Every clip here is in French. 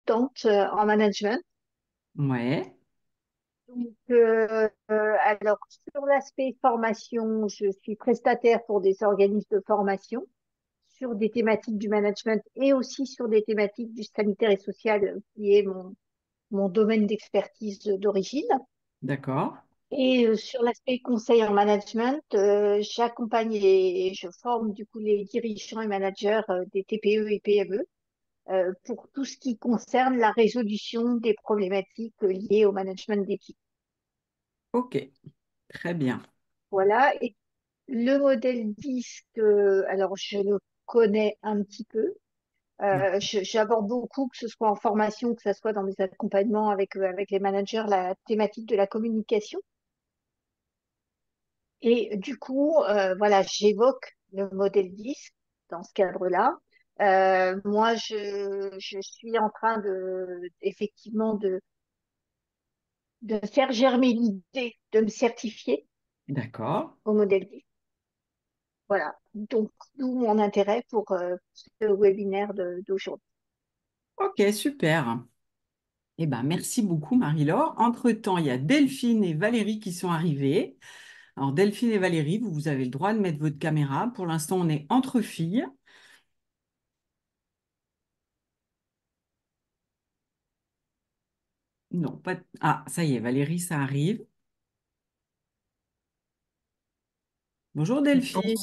consultante en management. Ouais, Alors, sur l'aspect formation, je suis prestataire pour des organismes de formation sur des thématiques du management et aussi sur des thématiques du sanitaire et social, qui est mon domaine d'expertise d'origine. d'accord. Et sur l'aspect conseil en management, j'accompagne et je forme du coup les dirigeants et managers des TPE et PME pour tout ce qui concerne la résolution des problématiques liées au management d'équipe. Ok, très bien. Voilà. Et le modèle disque, alors je le connais un petit peu. J'aborde beaucoup, que ce soit en formation, que ce soit dans mes accompagnements avec les managers, la thématique de la communication. Et du coup, voilà, j'évoque le modèle disque dans ce cadre-là. Moi, je suis en train effectivement, de faire germer l'idée de me certifier D'accord. au modèle disque. Voilà. Donc, d'où mon intérêt pour ce webinaire d'aujourd'hui. Ok, super. Eh ben, merci beaucoup, Marie-Laure. Entre-temps, il y a Delphine et Valérie qui sont arrivées. Alors, Delphine et Valérie, vous avez le droit de mettre votre caméra. Pour l'instant, on est entre filles. Non, pas. Ah, ça y est, Valérie, ça arrive. Bonjour, Delphine.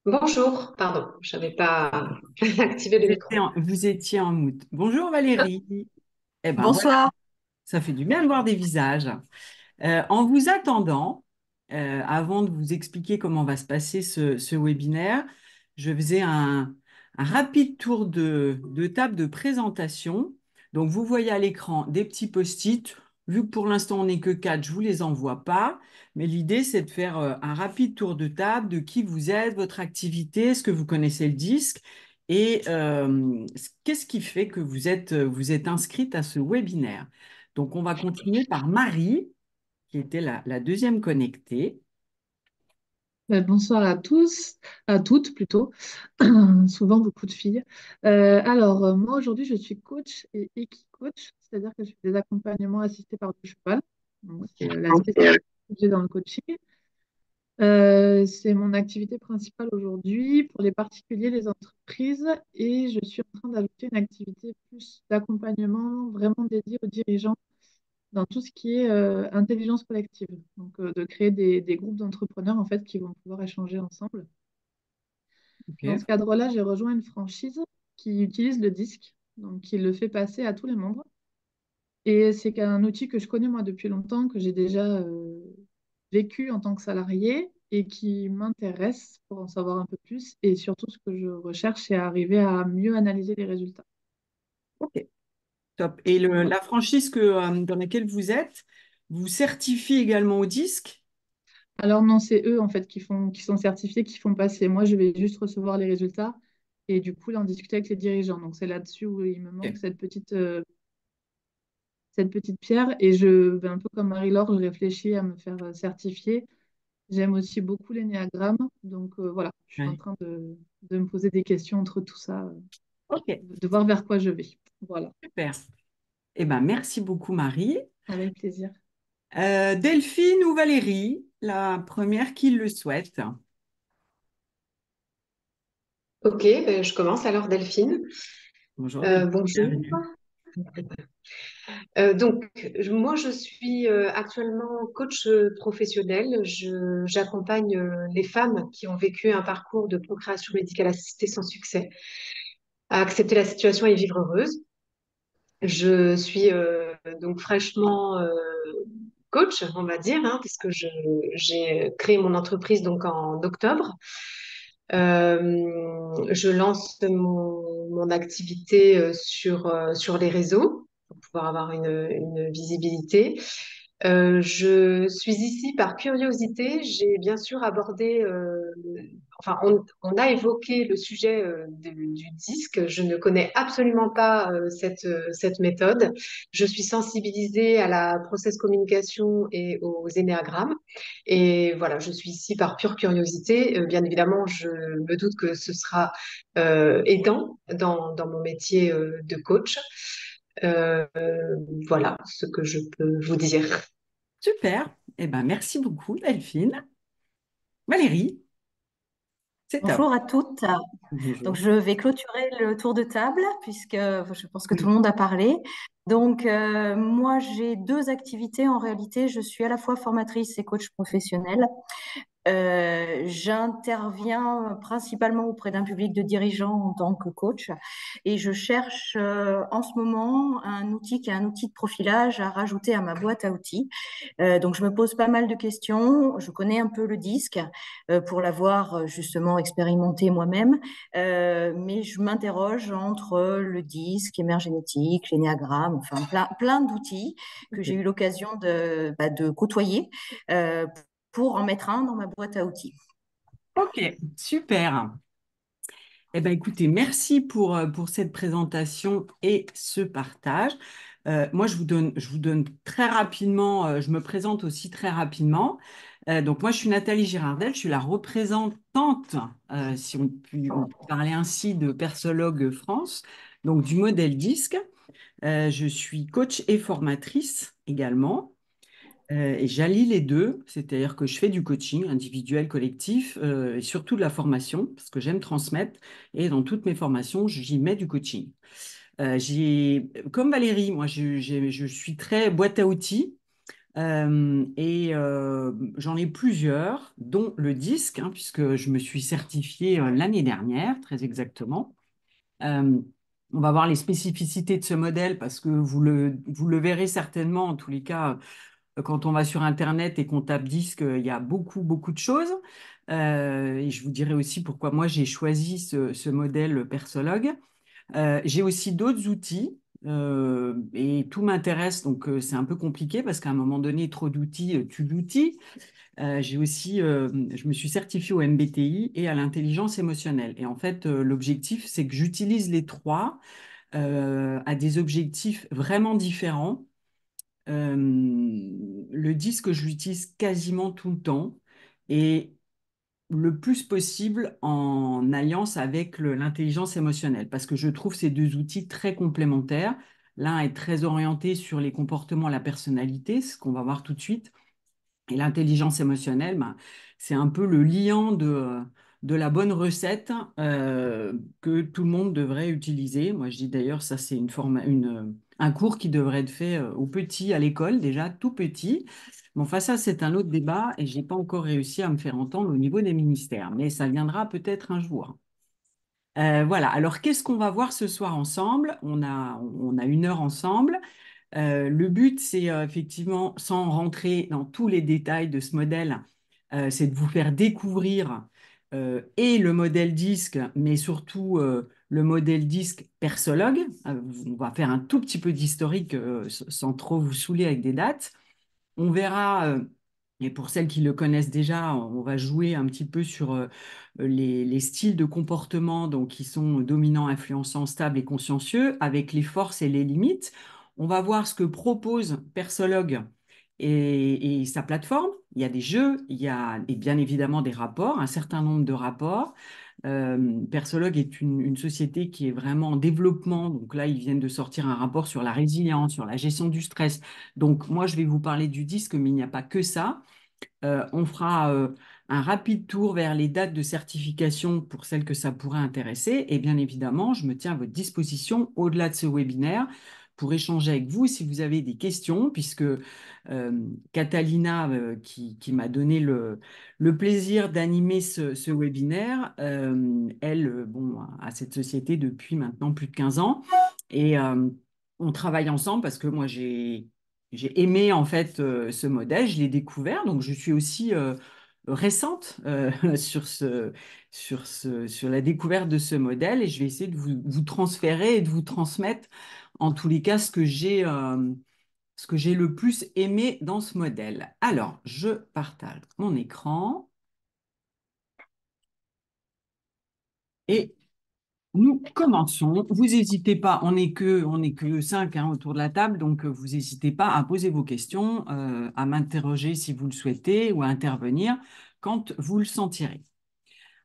Bonjour, pardon, je n'avais pas activé le micro. Vous étiez en mute. Bonjour, Valérie. Eh ben, voilà, Bonsoir. ça fait du bien de voir des visages. En vous attendant, avant de vous expliquer comment va se passer ce webinaire, je faisais un rapide tour de table de présentation. Donc, vous voyez à l'écran des petits post-it. Vu que pour l'instant, on n'est que quatre, je ne vous les envoie pas. Mais l'idée, c'est de faire un rapide tour de table de qui vous êtes, votre activité, est-ce que vous connaissez le disque et qu'est-ce qui fait que vous êtes inscrite à ce webinaire. Donc, on va continuer par Marie qui était la deuxième connectée. Bonsoir à tous, à toutes plutôt, souvent beaucoup de filles. Moi aujourd'hui je suis coach et équi-coach, c'est-à-dire que je fais des accompagnements assistés par le cheval. Donc c'est la spécialité que j'ai dans le coaching. C'est mon activité principale aujourd'hui pour les particuliers, les entreprises, et je suis en train d'ajouter une activité plus d'accompagnement vraiment dédiée aux dirigeants dans tout ce qui est intelligence collective. Donc, de créer des groupes d'entrepreneurs en fait qui vont pouvoir échanger ensemble. Dans Ok, ce cadre-là, j'ai rejoint une franchise qui utilise le disque, donc qui le fait passer à tous les membres. Et c'est un outil que je connais moi depuis longtemps, que j'ai déjà vécu en tant que salarié et qui m'intéresse pour en savoir un peu plus. Et surtout, ce que je recherche, c'est arriver à mieux analyser les résultats. ok, top. Et Voilà. la franchise dans laquelle vous êtes vous certifie également au disque? Alors non, c'est eux en fait qui sont certifiés, qui font passer. Moi, je vais juste recevoir les résultats et du coup, là, en discuter avec les dirigeants. Donc c'est là-dessus où il me manque Ok, cette petite pierre. Et un peu comme Marie-Laure, je réfléchis à me faire certifier. J'aime aussi beaucoup l'énéagramme. Donc voilà, je suis en ouais, train de me poser des questions entre tout ça, ok, de voir vers quoi je vais. Voilà, super. Eh ben, merci beaucoup, Marie. avec plaisir. Delphine ou Valérie, la première qui le souhaite. Ok, je commence alors Delphine. Bonjour, Delphine. Bonjour. Bienvenue. Moi je suis actuellement coach professionnel. J'accompagne les femmes qui ont vécu un parcours de procréation médicale assistée sans succès à accepter la situation et vivre heureuse. Je suis donc fraîchement coach, on va dire, hein, parce que j'ai créé mon entreprise donc en octobre. Je lance mon activité sur les réseaux pour pouvoir avoir une visibilité. Je suis ici par curiosité. J'ai bien sûr abordé enfin, on a évoqué le sujet du disque. Je ne connais absolument pas cette méthode. Je suis sensibilisée à la process communication et aux énéagrammes. Et voilà, je suis ici par pure curiosité. Bien évidemment, je me doute que ce sera aidant dans mon métier de coach. Euh, voilà ce que je peux vous dire. Super. Eh ben, merci beaucoup, Delphine. Valérie, c'est top. Bonjour à toutes. Donc, Bonjour. je vais clôturer le tour de table puisque je pense que tout Oui. le monde a parlé. Donc, moi, j'ai deux activités en réalité. Je suis à la fois formatrice et coach professionnel. J'interviens principalement auprès d'un public de dirigeants en tant que coach et je cherche en ce moment un outil qui est un outil de profilage à rajouter à ma boîte à outils. Donc, je me pose pas mal de questions. Je connais un peu le disque pour l'avoir justement expérimenté moi-même, mais je m'interroge entre le disque, émergénétique, l'énéagramme, enfin plein d'outils que j'ai eu l'occasion de côtoyer pour en mettre un dans ma boîte à outils. Ok, super. Eh ben, écoutez, merci pour cette présentation et ce partage. Moi, je vous donne très rapidement, je me présente aussi très rapidement. Donc, moi, je suis Nathalie Girardel, je suis la représentante, si on peut parler ainsi, de Persologue France, donc du modèle DISC. Je suis coach et formatrice également. Et j'allie les deux, c'est-à-dire que je fais du coaching individuel, collectif, et surtout de la formation, parce que j'aime transmettre, et dans toutes mes formations, j'y mets du coaching. Comme Valérie, moi, je suis très boîte à outils, et j'en ai plusieurs, dont le disque, hein, puisque je me suis certifiée l'année dernière, très exactement. Euh, on va voir les spécificités de ce modèle, parce que vous le verrez certainement, en tous les cas quand on va sur Internet et qu'on tape disque, il y a beaucoup, beaucoup de choses. Et je vous dirai aussi pourquoi moi j'ai choisi ce modèle Persologue. J'ai aussi d'autres outils et tout m'intéresse, donc c'est un peu compliqué parce qu'à un moment donné, trop d'outils, tue l'outil. Je me suis certifiée au MBTI et à l'intelligence émotionnelle. Et en fait, l'objectif, c'est que j'utilise les trois à des objectifs vraiment différents. Le disque, je l'utilise quasiment tout le temps et le plus possible en alliance avec l'intelligence émotionnelle parce que je trouve ces deux outils très complémentaires. L'un est très orienté sur les comportements, la personnalité, ce qu'on va voir tout de suite. Et l'intelligence émotionnelle, ben, c'est un peu le liant de la bonne recette que tout le monde devrait utiliser. Moi, je dis d'ailleurs, ça, c'est un cours qui devrait être fait aux petits à l'école, déjà tout petit. Bon, enfin, ça, c'est un autre débat et je n'ai pas encore réussi à me faire entendre au niveau des ministères, mais ça viendra peut-être un jour. Voilà, alors qu'est-ce qu'on va voir ce soir ensemble? On a 1 heure ensemble. Le but, c'est effectivement, sans rentrer dans tous les détails de ce modèle, c'est de vous faire découvrir et le modèle disque, mais surtout le modèle disque Persologue. On va faire un tout petit peu d'historique sans trop vous saouler avec des dates. On verra, et pour celles qui le connaissent déjà, on va jouer un petit peu sur les styles de comportement donc, qui sont dominants, influençants, stables et consciencieux, avec les forces et les limites. On va voir ce que propose Persologue et sa plateforme. Il y a des jeux, il y a et bien évidemment des rapports, un certain nombre de rapports. Persologue est une société qui est vraiment en développement. Donc là, ils viennent de sortir un rapport sur la résilience, sur la gestion du stress. Donc moi, je vais vous parler du disque, mais il n'y a pas que ça. On fera un rapide tour vers les dates de certification pour celles que ça pourrait intéresser. Et bien évidemment, je me tiens à votre disposition au-delà de ce webinaire pour échanger avec vous si vous avez des questions, puisque Catalina, qui m'a donné le plaisir d'animer ce webinaire, elle, bon, a cette société depuis maintenant plus de 15 ans. Et on travaille ensemble parce que moi, j'ai aimé en fait ce modèle, je l'ai découvert, donc je suis aussi récente sur la découverte de ce modèle et je vais essayer de vous transférer et de vous transmettre en tous les cas ce que j'ai le plus aimé dans ce modèle. Alors, je partage mon écran. Et nous commençons. Vous n'hésitez pas, on n'est que 5 autour de la table, donc vous n'hésitez pas à poser vos questions, à m'interroger si vous le souhaitez ou à intervenir quand vous le sentirez.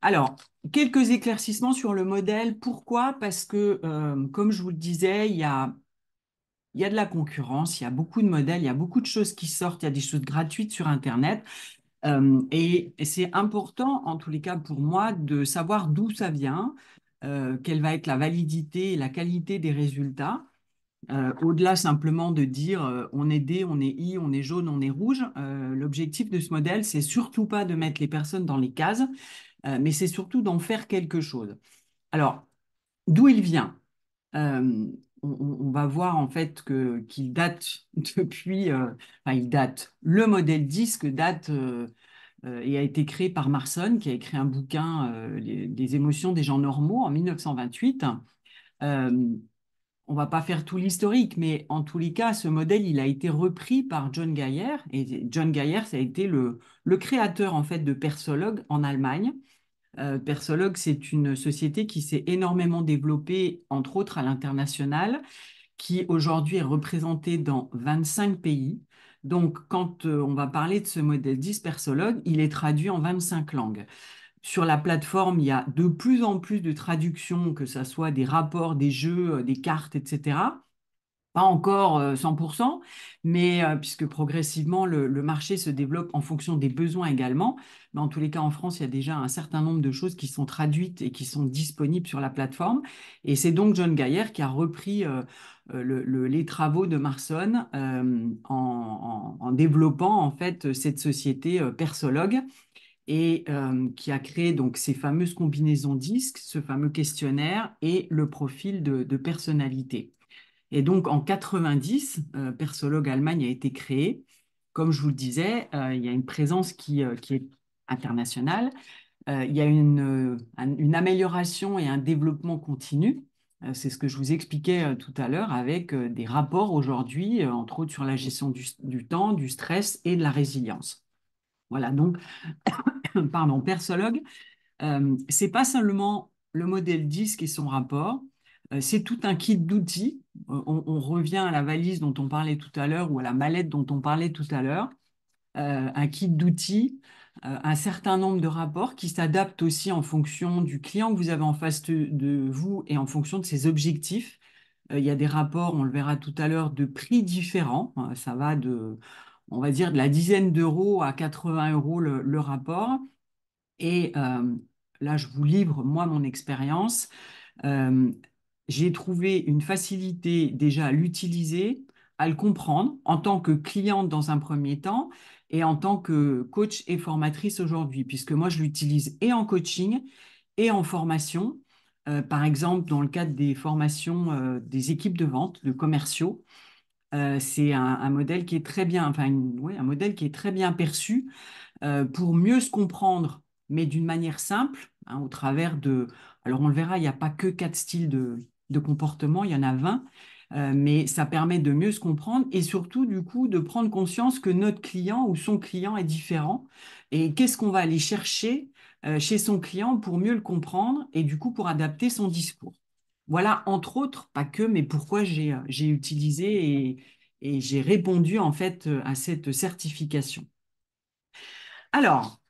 Alors, quelques éclaircissements sur le modèle. Pourquoi? Parce que, comme je vous le disais, il y a de la concurrence, il y a beaucoup de modèles, il y a beaucoup de choses qui sortent, il y a des choses gratuites sur Internet. Et c'est important, en tous les cas pour moi, de savoir d'où ça vient, quelle va être la validité et la qualité des résultats. Au-delà simplement de dire on est D, on est I, on est jaune, on est rouge, l'objectif de ce modèle, c'est surtout pas de mettre les personnes dans les cases, mais c'est surtout d'en faire quelque chose. Alors, d'où il vient? Euh, on va voir en fait qu'il date depuis, enfin il date, le modèle disque date et a été créé par Marson, qui a écrit un bouquin, Les émotions des gens normaux, en 1928. Euh, on ne va pas faire tout l'historique, mais en tous les cas, ce modèle, il a été repris par John Gaier. Et John Gaier, ça a été le créateur en fait de Persolog en Allemagne. Persolog, c'est une société qui s'est énormément développée, entre autres à l'international, qui aujourd'hui est représentée dans 25 pays. Donc, quand on va parler de ce modèle dispersologue, il est traduit en 25 langues. Sur la plateforme, il y a de plus en plus de traductions, que ce soit des rapports, des jeux, des cartes, etc. Pas encore 100%, mais puisque progressivement le marché se développe en fonction des besoins également. Mais en tous les cas, en France, il y a déjà un certain nombre de choses qui sont traduites et qui sont disponibles sur la plateforme. Et c'est donc John Gaier qui a repris les travaux de Marson en développant en fait cette société Persologue et qui a créé donc ces fameuses combinaisons disques, ce fameux questionnaire et le profil de personnalité. Et donc, en 90, Persologue Allemagne a été créé. Comme je vous le disais, il y a une présence qui est internationale. Il y a une amélioration et un développement continu. C'est ce que je vous expliquais tout à l'heure avec des rapports aujourd'hui, entre autres sur la gestion du temps, du stress et de la résilience. Voilà, donc, pardon, Persologue, c'est pas seulement le modèle disque et son rapport, c'est tout un kit d'outils. On revient à la valise dont on parlait tout à l'heure ou à la mallette dont on parlait tout à l'heure. Un kit d'outils, un certain nombre de rapports qui s'adaptent aussi en fonction du client que vous avez en face de vous et en fonction de ses objectifs. Il y a des rapports, on le verra tout à l'heure, de prix différents. Ça va on va dire, de la dizaine d'euros à 80 euros le rapport. Et là, je vous livre, moi, mon expérience. Euh, j'ai trouvé une facilité déjà à l'utiliser, à le comprendre en tant que cliente dans un premier temps et en tant que coach et formatrice aujourd'hui, puisque moi, je l'utilise et en coaching et en formation. Par exemple, dans le cadre des formations des équipes de vente, de commerciaux, c'est un modèle qui est très bien, enfin, ouais, un modèle qui est très bien perçu pour mieux se comprendre, mais d'une manière simple, hein, au travers de... Alors on le verra, il n'y a pas que 4 styles de comportement, il y en a 20, mais ça permet de mieux se comprendre et surtout, du coup, de prendre conscience que notre client ou son client est différent et qu'est-ce qu'on va aller chercher chez son client pour mieux le comprendre et du coup pour adapter son discours. Voilà, entre autres, pas que, mais pourquoi j'ai utilisé et j'ai répondu en fait à cette certification. Alors,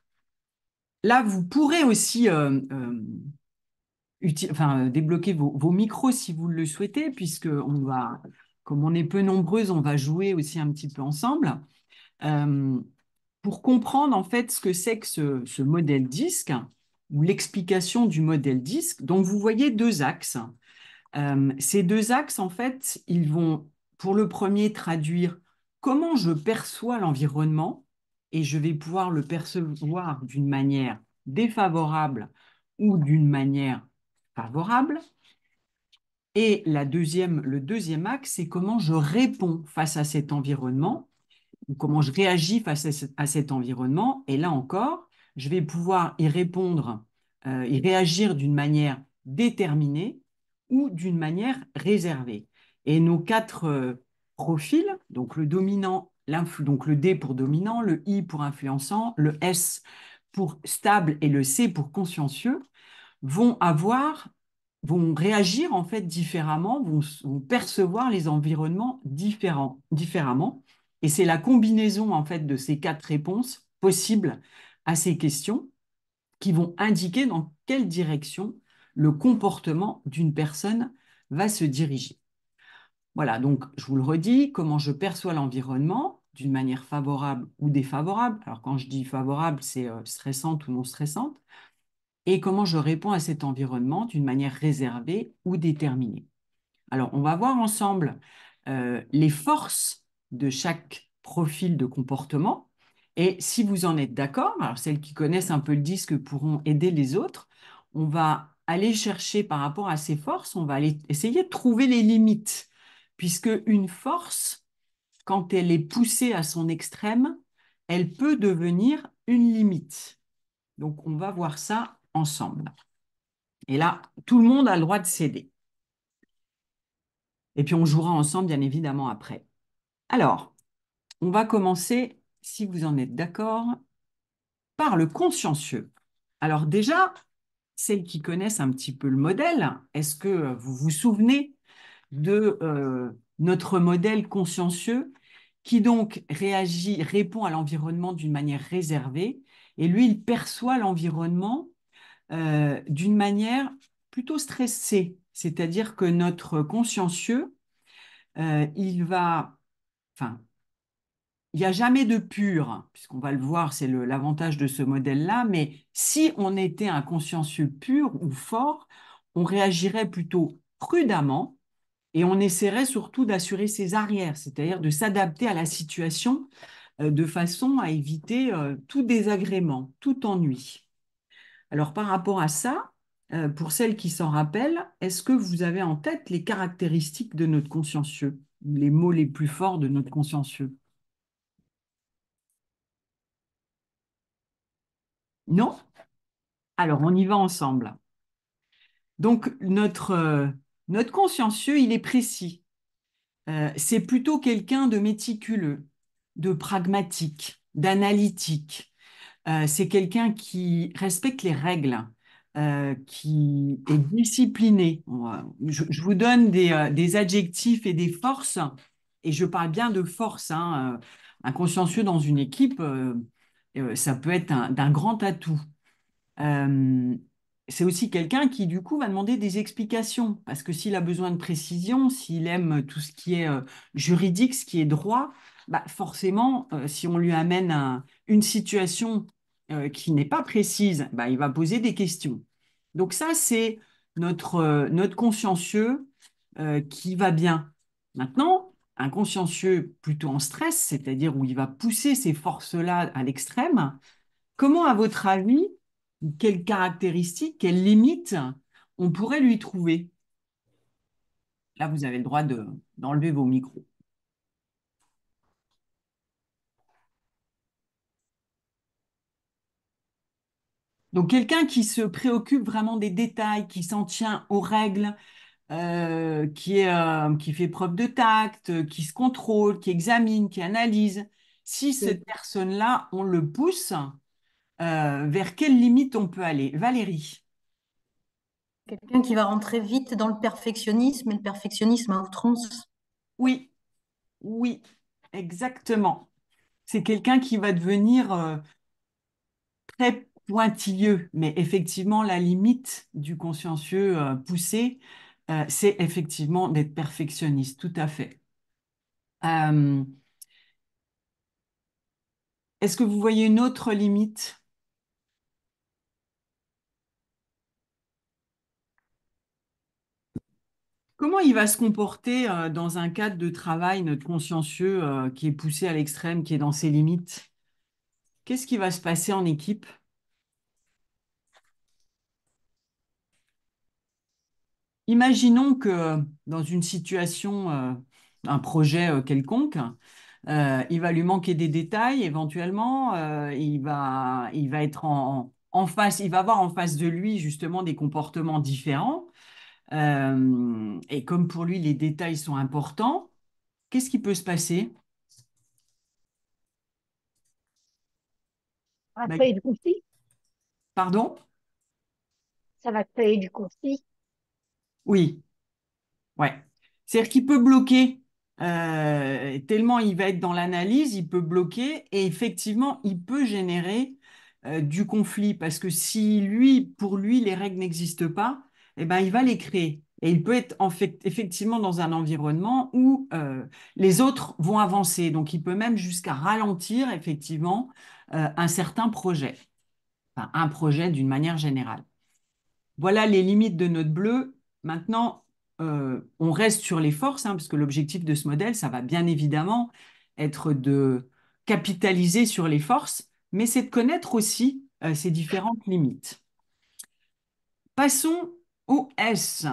là, vous pourrez aussi débloquer vos micros si vous le souhaitez, puisque comme on est peu nombreuses, on va jouer aussi un petit peu ensemble. Euh, pour comprendre en fait ce que c'est que ce modèle disque ou l'explication du modèle disque, donc vous voyez 2 axes. Ces 2 axes, en fait, ils vont, pour le premier, traduire comment je perçois l'environnement et je vais pouvoir le percevoir d'une manière défavorable ou d'une manière favorable. Et le deuxième axe, c'est comment je réponds face à cet environnement ou comment je réagis face à cet environnement. Et là encore, je vais pouvoir y répondre, y réagir d'une manière déterminée ou d'une manière réservée. Et nos 4 profils, donc le dominant, donc le D pour dominant, le I pour influençant, le S pour stable et le C pour consciencieux, vont réagir en fait différemment, vont percevoir les environnements différemment. Et c'est la combinaison en fait de ces 4 réponses possibles à ces questions qui vont indiquer dans quelle direction le comportement d'une personne va se diriger. Voilà, donc je vous le redis, comment je perçois l'environnement d'une manière favorable ou défavorable. Alors quand je dis favorable, c'est stressante ou non stressante. Et comment je réponds à cet environnement d'une manière réservée ou déterminée. Alors, on va voir ensemble les forces de chaque profil de comportement. Et si vous en êtes d'accord, alors celles qui connaissent un peu le disque pourront aider les autres, on va aller chercher par rapport à ces forces, on va aller essayer de trouver les limites, puisque une force, quand elle est poussée à son extrême, elle peut devenir une limite. Donc, on va voir ça ensemble. Et là, tout le monde a le droit de céder. Et puis, on jouera ensemble, bien évidemment, après. Alors, on va commencer, si vous en êtes d'accord, par le consciencieux. Alors déjà, celles qui connaissent un petit peu le modèle, est-ce que vous vous souvenez de notre modèle consciencieux qui donc répond à l'environnement d'une manière réservée, et lui, il perçoit l'environnement d'une manière plutôt stressée, c'est-à-dire que notre consciencieux, enfin, il n'y a jamais de pur, hein, puisqu'on va le voir, c'est l'avantage de ce modèle-là, mais si on était un consciencieux pur ou fort, on réagirait plutôt prudemment et on essaierait surtout d'assurer ses arrières, c'est-à-dire de s'adapter à la situation de façon à éviter tout désagrément, tout ennui. Alors, par rapport à ça, pour celles qui s'en rappellent, est-ce que vous avez en tête les caractéristiques de notre consciencieux, les mots les plus forts de notre consciencieux? Non? Alors, on y va ensemble. Donc, notre consciencieux, il est précis. C'est plutôt quelqu'un de méticuleux, de pragmatique, d'analytique. C'est quelqu'un qui respecte les règles, qui est discipliné. Je vous donne des adjectifs et des forces, et je parle bien de force, hein. Un consciencieux dans une équipe, ça peut être d'un grand atout. Euh, c'est aussi quelqu'un qui, du coup, va demander des explications, parce que s'il a besoin de précision, s'il aime tout ce qui est juridique, ce qui est droit, bah forcément, si on lui amène une situation qui n'est pas précise, bah, il va poser des questions. Donc ça, c'est notre consciencieux qui va bien. Maintenant, un consciencieux plutôt en stress, c'est-à-dire où il va pousser ces forces-là à l'extrême, comment, à votre avis, quelles caractéristiques, quelles limites on pourrait lui trouver? Là, vous avez le droit d'enlever vos micros. Donc, quelqu'un qui se préoccupe vraiment des détails, qui s'en tient aux règles, qui fait preuve de tact, qui se contrôle, qui examine, qui analyse. Si Oui. cette personne-là, on le pousse, vers quelle limite on peut aller? Valérie. Quelqu'un qui va rentrer vite dans le perfectionnisme et le perfectionnisme à outrance. Oui, oui, exactement. C'est quelqu'un qui va devenir très pointilleux, mais effectivement, la limite du consciencieux poussé, c'est effectivement d'être perfectionniste, tout à fait. Euh, Est-ce que vous voyez une autre limite? Comment il va se comporter dans un cadre de travail, notre consciencieux qui est poussé à l'extrême, qui est dans ses limites? Qu'est-ce qui va se passer en équipe? Imaginons que dans une situation, un projet quelconque, il va lui manquer des détails éventuellement, il va être en face, il va avoir en face de lui justement des comportements différents. Et comme pour lui, les détails sont importants, qu'est-ce qui peut se passer? Bah, Après, du conflit, pardon? ça va créer du conflit. Oui, ouais. C'est-à-dire qu'il peut bloquer, tellement il va être dans l'analyse, il peut bloquer et effectivement, il peut générer du conflit parce que si lui, pour lui, les règles n'existent pas, eh ben, il va les créer. Et il peut être en fait, effectivement dans un environnement où les autres vont avancer. Donc, il peut même jusqu'à ralentir effectivement un certain projet, enfin, un projet d'une manière générale. Voilà les limites de notre bleu. Maintenant, on reste sur les forces, hein, parce que l'objectif de ce modèle, ça va bien évidemment être de capitaliser sur les forces, mais c'est de connaître aussi ces différentes limites. Passons au S.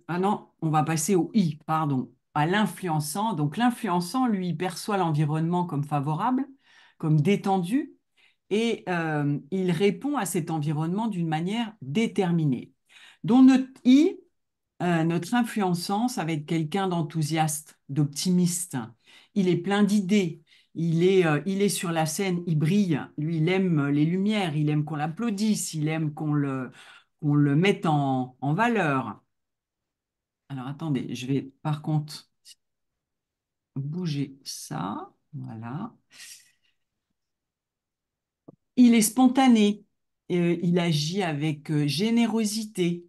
Ah non, on va passer au I, pardon, à l'influençant. Donc l'influençant, lui, perçoit l'environnement comme favorable, comme détendu, et il répond à cet environnement d'une manière déterminée. Donc notre I, notre influençant, ça va être quelqu'un d'enthousiaste, d'optimiste. Il est plein d'idées. Il est sur la scène, il brille. Lui, il aime les lumières, il aime qu'on l'applaudisse, il aime qu'on le mette en valeur. Alors attendez, je vais par contre bouger ça. Voilà. Il est spontané. Il agit avec générosité.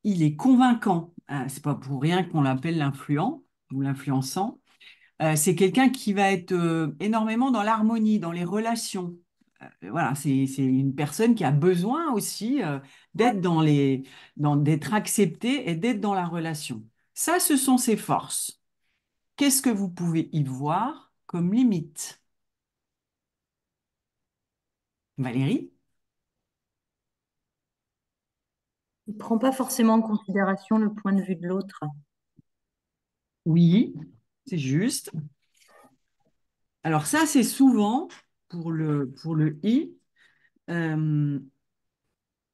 Il est convaincant. C'est pas pour rien qu'on l'appelle l'influent ou l'influençant. C'est quelqu'un qui va être énormément dans l'harmonie, dans les relations. Voilà, c'est une personne qui a besoin aussi d'être d'être acceptée et d'être dans la relation. Ça, ce sont ses forces. Qu'est-ce que vous pouvez y voir comme limite? Valérie? Il ne prend pas forcément en considération le point de vue de l'autre. Oui, c'est juste. Alors ça, c'est souvent pour le I. euh,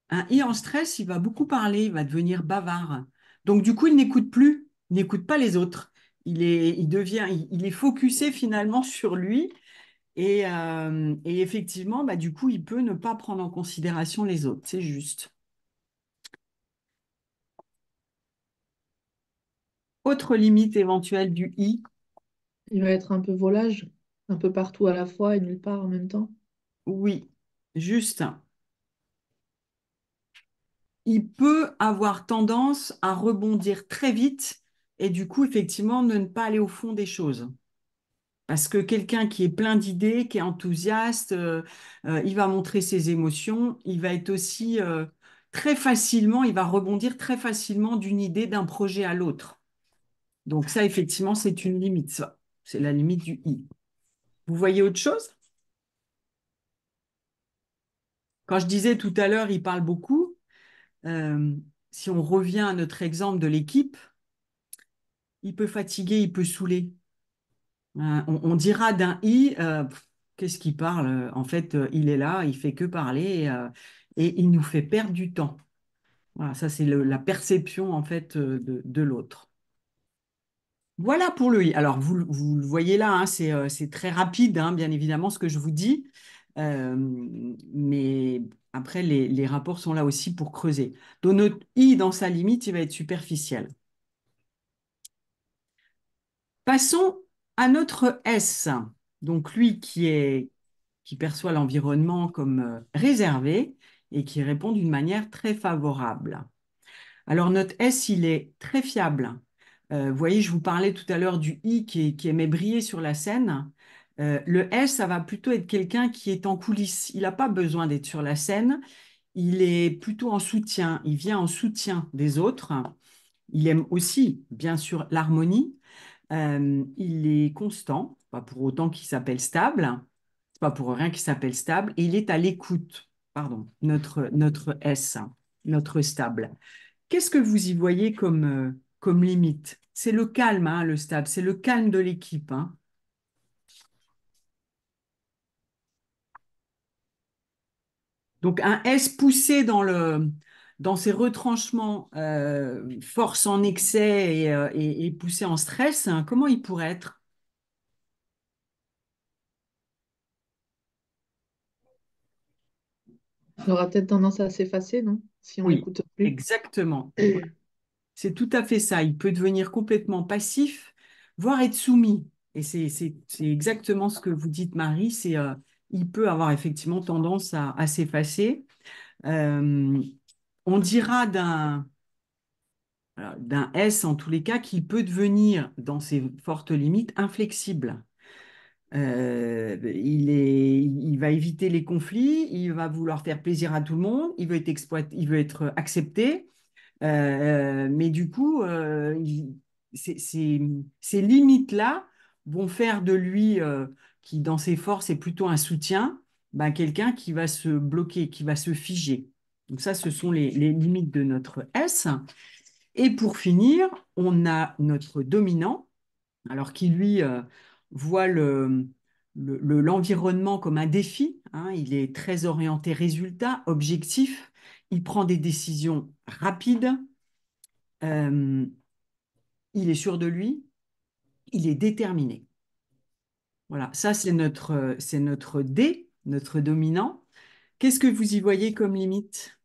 Un I en stress, il va beaucoup parler, il va devenir bavard. Donc, du coup, il n'écoute plus, il n'écoute pas les autres. Il est focusé finalement sur lui. Et effectivement, bah, du coup, il peut ne pas prendre en considération les autres. C'est juste. Autre limite éventuelle du I, Il va être un peu volage, un peu partout à la fois et nulle part en même temps. oui, juste. Il peut avoir tendance à rebondir très vite et du coup, effectivement, ne pas aller au fond des choses. Parce que quelqu'un qui est plein d'idées, qui est enthousiaste, il va montrer ses émotions, il va être aussi très facilement, il va rebondir très facilement d'une idée, d'un projet à l'autre. Donc ça, effectivement, c'est une limite, ça. C'est la limite du I. Vous voyez autre chose? Quand je disais tout à l'heure, il parle beaucoup, euh, si on revient à notre exemple de l'équipe, il peut fatiguer, il peut saouler. On dira d'un I, qu'est-ce qu'il parle? En fait, il est là, il fait que parler et il nous fait perdre du temps. Voilà, ça c'est la perception en fait de l'autre. Voilà pour le I. Alors vous le voyez là, hein, c'est très rapide, hein, bien évidemment, ce que je vous dis. Euh, mais après, les rapports sont là aussi pour creuser. Donc notre I, dans sa limite, il va être superficiel. Passons à notre S. Donc lui qui perçoit l'environnement comme réservé et qui répond d'une manière très favorable. Alors notre S, il est très fiable. Vous voyez, je vous parlais tout à l'heure du I qui aimait briller sur la scène. Le S, ça va plutôt être quelqu'un qui est en coulisses. Il n'a pas besoin d'être sur la scène. Il est plutôt en soutien. Il vient en soutien des autres. Il aime aussi, bien sûr, l'harmonie. Il est constant, pas pour autant qu'il s'appelle stable, c'est pas pour rien qu'il s'appelle stable, et il est à l'écoute, pardon, notre S, notre stable. Qu'est-ce que vous y voyez comme limite? C'est le calme, hein, le stable, c'est le calme de l'équipe, hein. Donc un S poussé dans ses retranchements, force en excès et poussé en stress, hein, comment il pourrait être? Il aura peut-être tendance à s'effacer, non? Si on Oui, l'écoute plus. exactement. C'est tout à fait ça. Il peut devenir complètement passif, voire être soumis. Et c'est exactement ce que vous dites, Marie. Il peut avoir effectivement tendance à s'effacer. Euh, on dira d'un S, en tous les cas, qu'il peut devenir, dans ses fortes limites, inflexible. Il va éviter les conflits, il va vouloir faire plaisir à tout le monde, il veut être exploité, il veut être accepté. Mais du coup, ces limites-là vont faire de lui, qui dans ses forces est plutôt un soutien, ben, quelqu'un qui va se bloquer, qui va se figer. Donc ça, ce sont les limites de notre S. Et pour finir, on a notre dominant, alors qui lui voit l'environnement comme un défi, hein. Il est très orienté résultat, objectif, il prend des décisions rapides, euh, il est sûr de lui, il est déterminé. Voilà, ça c'est notre D, notre dominant. Qu'est-ce que vous y voyez comme limite?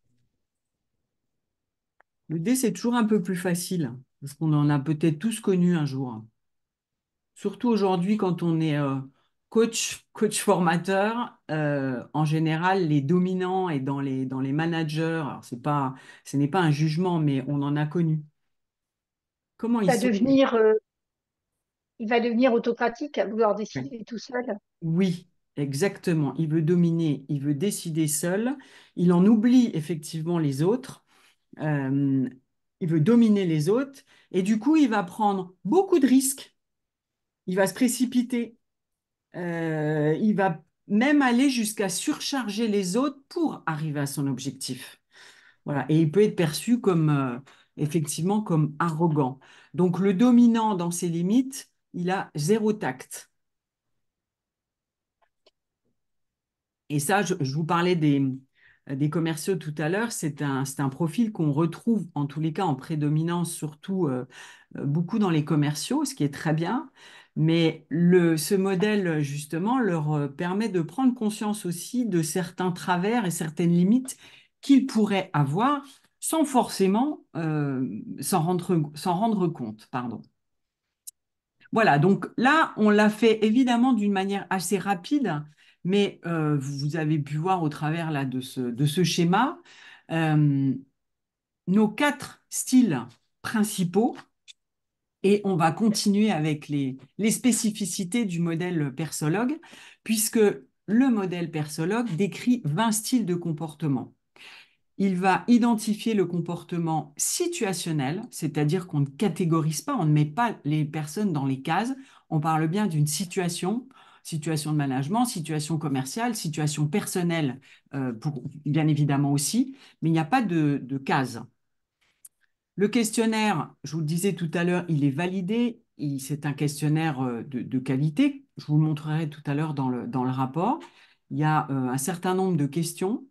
Le D, c'est toujours un peu plus facile, parce qu'on en a peut-être tous connu un jour. Surtout aujourd'hui, quand on est coach formateur, en général, les dominants et dans les managers, alors ce n'est pas un jugement, mais on en a connu. Comment Il ils va sont? devenir, il va devenir autocratique, à vouloir Ouais. décider tout seul. Oui, exactement. Il veut dominer, il veut décider seul. Il en oublie effectivement les autres. Euh, il veut dominer les autres. Et du coup, il va prendre beaucoup de risques. Il va se précipiter. Il va même aller jusqu'à surcharger les autres pour arriver à son objectif. Voilà. Et il peut être perçu comme, effectivement, comme arrogant. Donc, le dominant dans ses limites, il a zéro tact. Et ça, je vous parlais des commerciaux tout à l'heure, c'est un profil qu'on retrouve en tous les cas en prédominance, surtout beaucoup dans les commerciaux, ce qui est très bien. Mais ce modèle, justement, leur permet de prendre conscience aussi de certains travers et certaines limites qu'ils pourraient avoir sans forcément s'en rendre compte. Pardon. Voilà, donc là, on l'a fait évidemment d'une manière assez rapide, mais vous avez pu voir au travers là, de ce schéma euh, nos quatre styles principaux et on va continuer avec les spécificités du modèle persologue, puisque le modèle persologue décrit 20 styles de comportement. Il va identifier le comportement situationnel, c'est-à-dire qu'on ne catégorise pas, on ne met pas les personnes dans les cases, on parle bien d'une situation, situation de management, situation commerciale, situation personnelle, bien évidemment aussi, mais il n'y a pas de cases. Le questionnaire, je vous le disais tout à l'heure, il est validé, c'est un questionnaire de qualité, je vous le montrerai tout à l'heure dans le rapport. Il y a un certain nombre de questions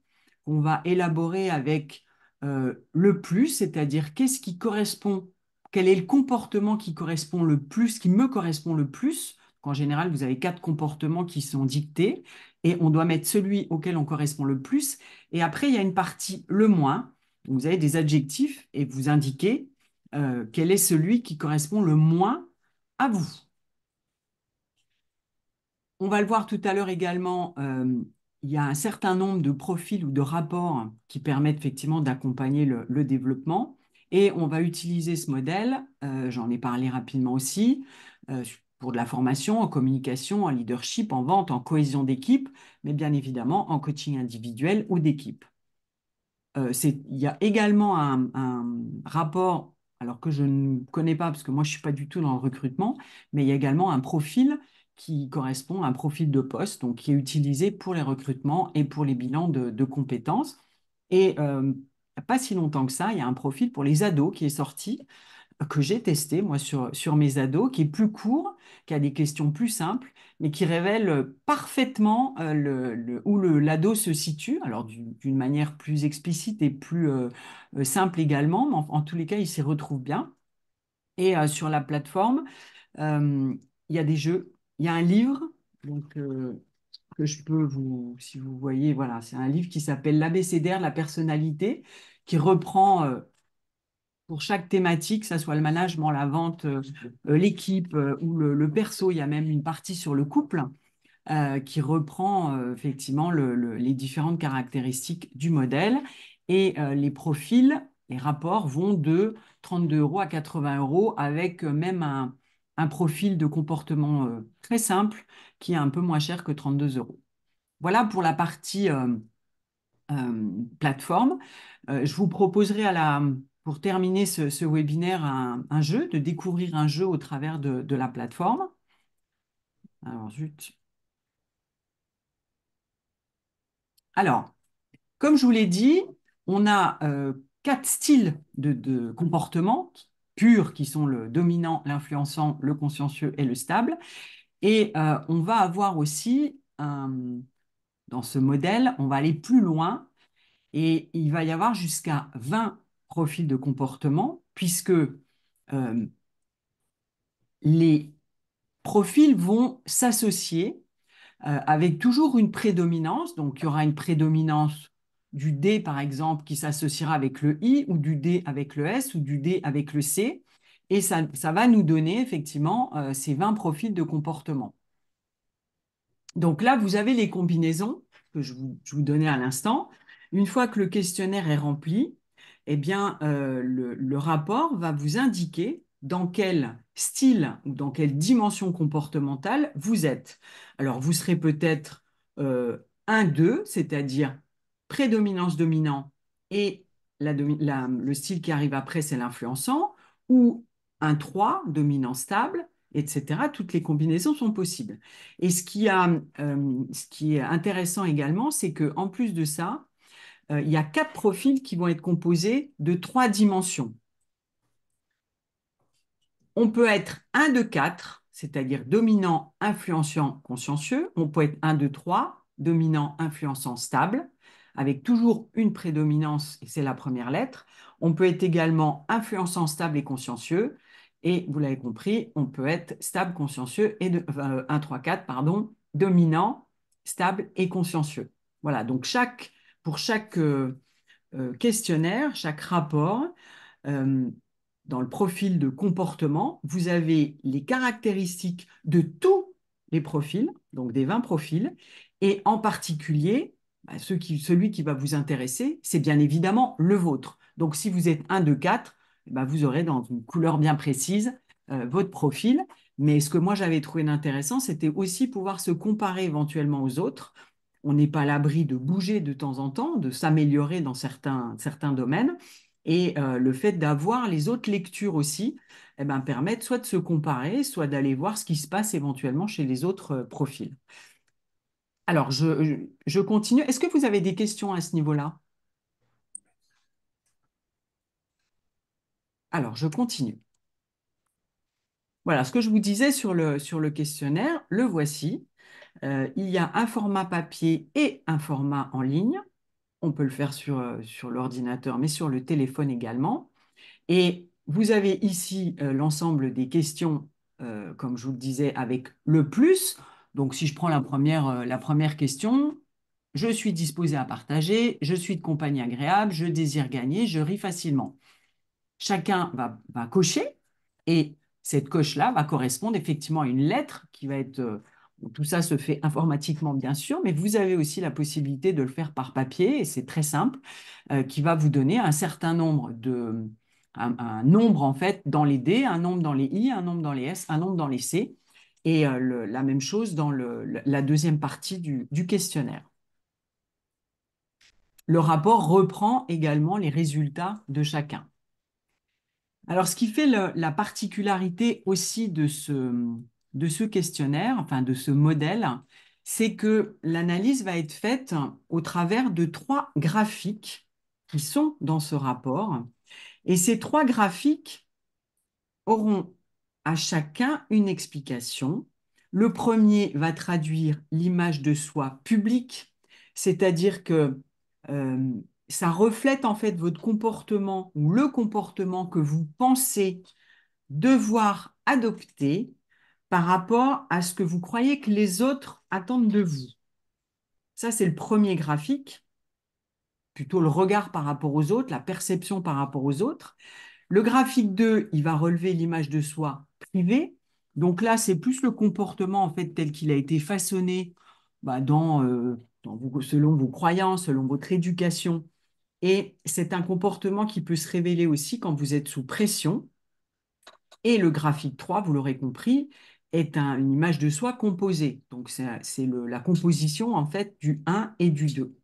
qu'on va élaborer avec le plus, c'est-à-dire qu'est-ce qui correspond, quel est le comportement qui correspond le plus, qui me correspond le plus. En général, vous avez 4 comportements qui sont dictés et on doit mettre celui auquel on correspond le plus. Et après, il y a une partie le moins. Vous avez des adjectifs et vous indiquez quel est celui qui correspond le moins à vous. On va le voir tout à l'heure également, il y a un certain nombre de profils ou de rapports qui permettent effectivement d'accompagner le développement. Et on va utiliser ce modèle, j'en ai parlé rapidement aussi, pour de la formation, en communication, en leadership, en vente, en cohésion d'équipe, mais bien évidemment en coaching individuel ou d'équipe. Il y a également un rapport, alors que je ne connais pas, parce que moi je ne suis pas du tout dans le recrutement, mais il y a également un profil qui correspond à un profil de poste, donc qui est utilisé pour les recrutements et pour les bilans de compétences. Et il n'y a pas si longtemps que ça, il y a un profil pour les ados qui est sorti, que j'ai testé, moi, sur mes ados, qui est plus court, qui a des questions plus simples, mais qui révèle parfaitement où l'ado se situe, alors d'une manière plus explicite et plus simple également, mais en tous les cas, il s'y retrouve bien. Et sur la plateforme, il y a des jeux, il y a un livre donc, que que je peux si vous voyez, voilà, c'est un livre qui s'appelle L'ABCDR de la personnalité, qui reprend pour chaque thématique, que ce soit le management, la vente, l'équipe ou le perso. Il y a même une partie sur le couple qui reprend effectivement les différentes caractéristiques du modèle. Et les profils, les rapports vont de 32 € à 80 € avec même un profil de comportement très simple qui est un peu moins cher que 32 €. Voilà pour la partie plateforme. Je vous proposerai pour terminer ce webinaire un jeu, de découvrir un jeu au travers de la plateforme. Alors, zut. Alors, comme je vous l'ai dit, on a 4 styles de comportement purs qui sont le dominant, l'influençant, le consciencieux et le stable. Et on va avoir aussi, dans ce modèle, on va aller plus loin et il va y avoir jusqu'à 20 profils de comportement puisque les profils vont s'associer avec toujours une prédominance. Donc, il y aura une prédominance du D, par exemple, qui s'associera avec le I, ou du D avec le S, ou du D avec le C. Et ça va nous donner effectivement ces 20 profils de comportement. Donc là, vous avez les combinaisons que je vous donnais à l'instant. Une fois que le questionnaire est rempli, eh bien, le rapport va vous indiquer dans quel style ou dans quelle dimension comportementale vous êtes. Alors, vous serez peut-être 1-2, c'est-à-dire prédominance dominant et le style qui arrive après, c'est l'influençant, ou 1-3, dominant stable, etc. Toutes les combinaisons sont possibles. Et ce qui est intéressant également, c'est qu'en plus de ça, il y a 4 profils qui vont être composés de 3 dimensions. On peut être 1 de 4, c'est-à-dire dominant, influençant, consciencieux. On peut être 1 de 3, dominant, influençant, stable, avec toujours une prédominance, et c'est la première lettre. On peut être également influençant, stable et consciencieux. Et vous l'avez compris, on peut être stable, consciencieux, et 1, 3, 4, pardon, dominant, stable et consciencieux. Voilà, donc pour chaque questionnaire, chaque rapport, euh, dans le profil de comportement, vous avez les caractéristiques de tous les profils, donc des 20 profils, et en particulier, celui qui va vous intéresser, c'est bien évidemment le vôtre. Donc si vous êtes 1 de 4, vous aurez dans une couleur bien précise votre profil. Mais ce que moi j'avais trouvé intéressant, c'était aussi pouvoir se comparer éventuellement aux autres. On n'est pas à l'abri de bouger de temps en temps, de s'améliorer dans certains domaines. Et le fait d'avoir les autres lectures aussi permettent soit de se comparer, soit d'aller voir ce qui se passe éventuellement chez les autres profils. Alors, je continue. Est-ce que vous avez des questions à ce niveau-là? Alors, je continue. Voilà, ce que je vous disais sur le questionnaire, le voici. Il y a un format papier et un format en ligne. On peut le faire sur l'ordinateur, mais sur le téléphone également. Et vous avez ici l'ensemble des questions, comme je vous le disais, avec le plus. Donc, si je prends la première question, je suis disposé à partager, je suis de compagnie agréable, je désire gagner, je ris facilement. Chacun va cocher et cette coche-là va correspondre effectivement à une lettre qui va être... tout ça se fait informatiquement, bien sûr, mais vous avez aussi la possibilité de le faire par papier, et c'est très simple, qui va vous donner un certain nombre un nombre en fait dans les D, un nombre dans les I, un nombre dans les S, un nombre dans les C, et la même chose dans la deuxième partie du questionnaire. Le rapport reprend également les résultats de chacun. Alors, ce qui fait la particularité aussi de ce questionnaire, enfin de ce modèle, c'est que l'analyse va être faite au travers de 3 graphiques qui sont dans ce rapport. Et ces 3 graphiques auront à chacun une explication. Le premier va traduire l'image de soi publique, c'est-à-dire que euh, ça reflète en fait votre comportement ou le comportement que vous pensez devoir adopter par rapport à ce que vous croyez que les autres attendent de vous. Ça, c'est le premier graphique, plutôt le regard par rapport aux autres, la perception par rapport aux autres. Le graphique 2, il va relever l'image de soi privée. Donc là, c'est plus le comportement en fait tel qu'il a été façonné selon vos croyances, selon votre éducation. Et c'est un comportement qui peut se révéler aussi quand vous êtes sous pression. Et le graphique 3, vous l'aurez compris, est une image de soi composée. Donc c'est la composition en fait du 1 et du 2.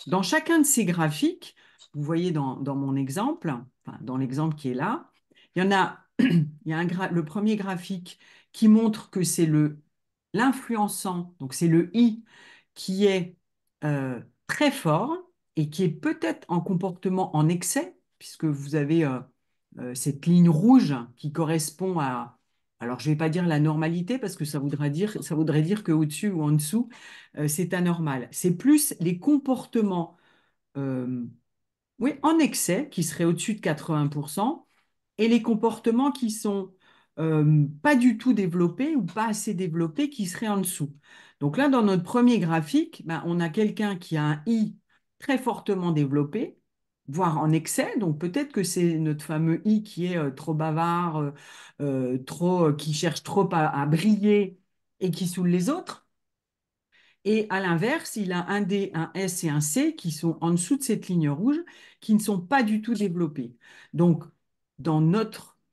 Dans chacun de ces graphiques, vous voyez dans mon exemple, enfin, dans l'exemple qui est là, il y en a, il y a le premier graphique qui montre que c'est l'influençant, donc c'est le I qui est très fort et qui est peut-être en comportement en excès, puisque vous avez cette ligne rouge qui correspond à, alors je ne vais pas dire la normalité, parce que ça voudrait dire qu'au-dessus ou en dessous, c'est anormal. C'est plus les comportements oui, en excès, qui seraient au-dessus de 80%, et les comportements qui sont pas du tout développés ou pas assez développés, qui seraient en dessous. Donc là, dans notre premier graphique, ben, on a quelqu'un qui a un I très fortement développé, voire en excès. Donc peut-être que c'est notre fameux I qui est trop bavard, qui cherche trop à briller et qui saoule les autres. Et à l'inverse, il a un D, un S et un C qui sont en dessous de cette ligne rouge, qui ne sont pas du tout développés. Donc,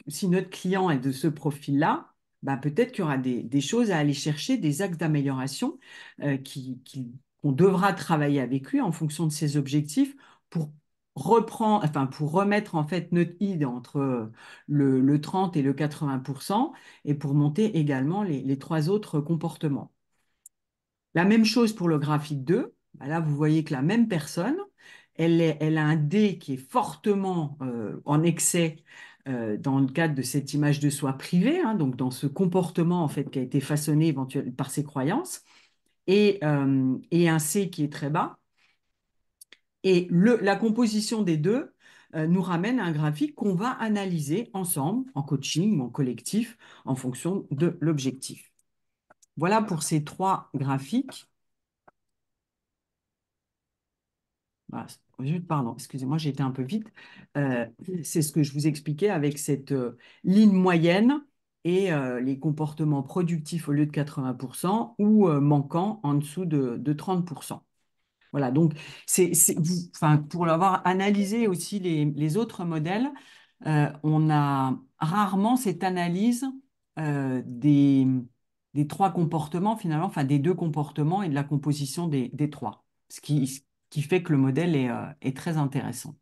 si notre client est de ce profil-là, bah, peut-être qu'il y aura des choses à aller chercher, des axes d'amélioration qu'on devra travailler avec lui en fonction de ses objectifs pour pour remettre en fait notre ID entre le 30 et le 80% et pour monter également les trois autres comportements. La même chose pour le graphique 2. Bah là, vous voyez que la même personne, elle a un D qui est fortement en excès dans le cadre de cette image de soi privée, hein, donc dans ce comportement en fait qui a été façonné éventuellement par ses croyances, et un C qui est très bas. Et la composition des deux nous ramène à un graphique qu'on va analyser ensemble, en coaching ou en collectif, en fonction de l'objectif. Voilà pour ces trois graphiques. Voilà. Pardon, excusez-moi, j'ai été un peu vite. C'est ce que je vous expliquais avec cette ligne moyenne et les comportements productifs au lieu de 80% ou manquants en dessous de 30%. Voilà, donc pour l'avoir analysé aussi les autres modèles, on a rarement cette analyse des trois comportements finalement, enfin des deux comportements et de la composition des trois, ce qui fait que le modèle est très intéressant.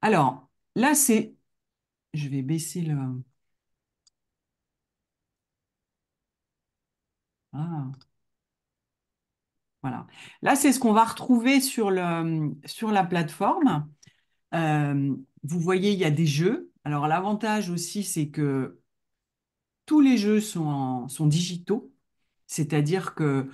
Alors, là, je vais baisser le... Ah, voilà. Là, c'est ce qu'on va retrouver sur la plateforme. Vous voyez, il y a des jeux. Alors, l'avantage aussi, c'est que tous les jeux sont digitaux, c'est-à-dire que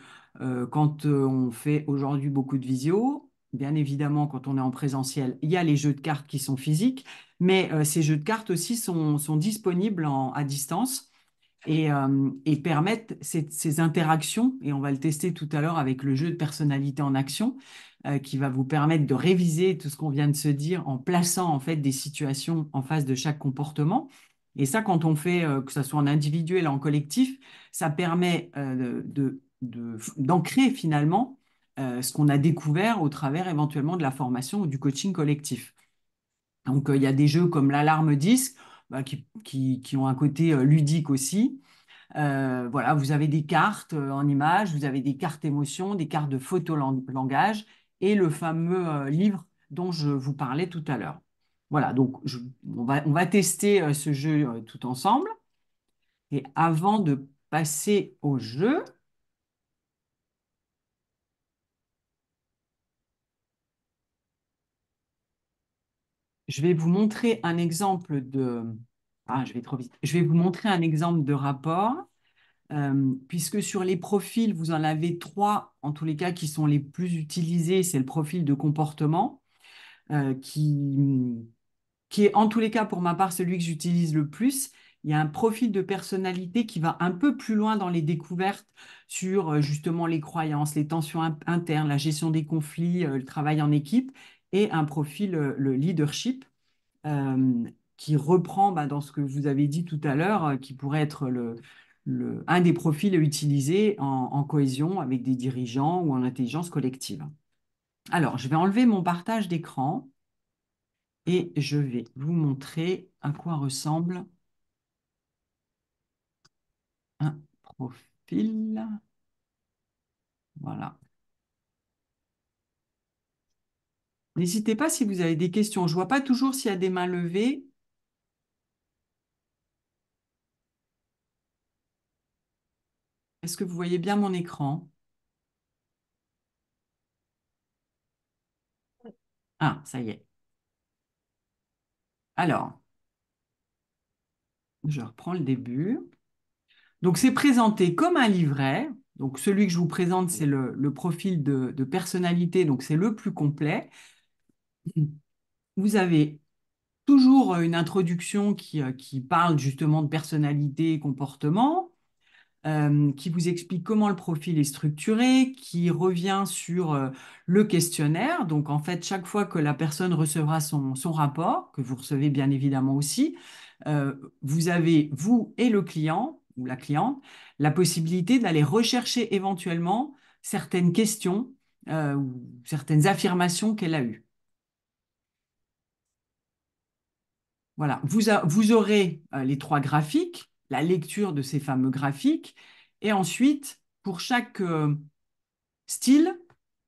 quand on fait aujourd'hui beaucoup de visio, bien évidemment, quand on est en présentiel, il y a les jeux de cartes qui sont physiques, mais ces jeux de cartes aussi sont disponibles à distance et permettent ces interactions, et on va le tester tout à l'heure avec le jeu de personnalité en action, qui va vous permettre de réviser tout ce qu'on vient de se dire en plaçant en fait des situations en face de chaque comportement. Et ça, quand on fait, que ce soit en individuel ou en collectif, ça permet d'ancrer finalement ce qu'on a découvert au travers éventuellement de la formation ou du coaching collectif. Donc, il y a des jeux comme l'alarme disque bah, qui ont un côté ludique aussi. Voilà, vous avez des cartes en images, vous avez des cartes émotions, des cartes de photo-langage et le fameux livre dont je vous parlais tout à l'heure. Voilà, donc on va tester ce jeu tout ensemble. Et avant de passer au jeu, je vais vous montrer un exemple de... Ah, je vais trop vite. Je vais vous montrer un exemple de rapport, puisque sur les profils, vous en avez trois, en tous les cas, qui sont les plus utilisés. C'est le profil de comportement, qui qui est en tous les cas pour ma part celui que j'utilise le plus. Il y a un profil de personnalité qui va un peu plus loin dans les découvertes sur justement les croyances, les tensions internes, la gestion des conflits, le travail en équipe, et un profil, le leadership, euh, qui reprend dans ce que vous avez dit tout à l'heure, qui pourrait être un des profils utilisés en cohésion avec des dirigeants ou en intelligence collective. Alors, je vais enlever mon partage d'écran et je vais vous montrer à quoi ressemble un profil. Voilà. N'hésitez pas si vous avez des questions. Je ne vois pas toujours s'il y a des mains levées. Est-ce que vous voyez bien mon écran? Ah, ça y est. Alors, je reprends le début. Donc, c'est présenté comme un livret. Donc, celui que je vous présente, c'est le profil de personnalité. Donc, c'est le plus complet. Vous avez toujours une introduction qui parle justement de personnalité et comportement, qui vous explique comment le profil est structuré, qui revient sur le questionnaire. Donc, en fait, chaque fois que la personne recevra son rapport, que vous recevez bien évidemment aussi, vous avez, vous et le client ou la cliente, la possibilité d'aller rechercher éventuellement certaines questions ou certaines affirmations qu'elle a eues. Voilà, vous aurez les 3 graphiques, la lecture de ces fameux graphiques, et ensuite, pour chaque style,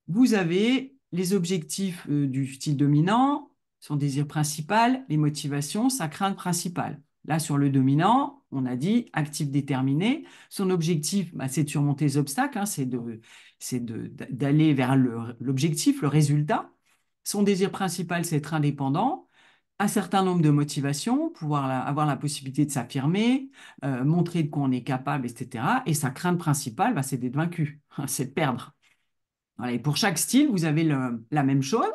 vous avez les objectifs du style dominant, son désir principal, les motivations, sa crainte principale. Là, sur le dominant, on a dit actif déterminé. Son objectif, c'est de surmonter les obstacles, hein, d'aller vers l'objectif, le résultat. Son désir principal, c'est être indépendant, un certain nombre de motivations, pouvoir avoir la possibilité de s'affirmer, montrer de quoi on est capable, etc. Et sa crainte principale, c'est d'être vaincu, c'est de perdre. Voilà, et pour chaque style, vous avez la même chose.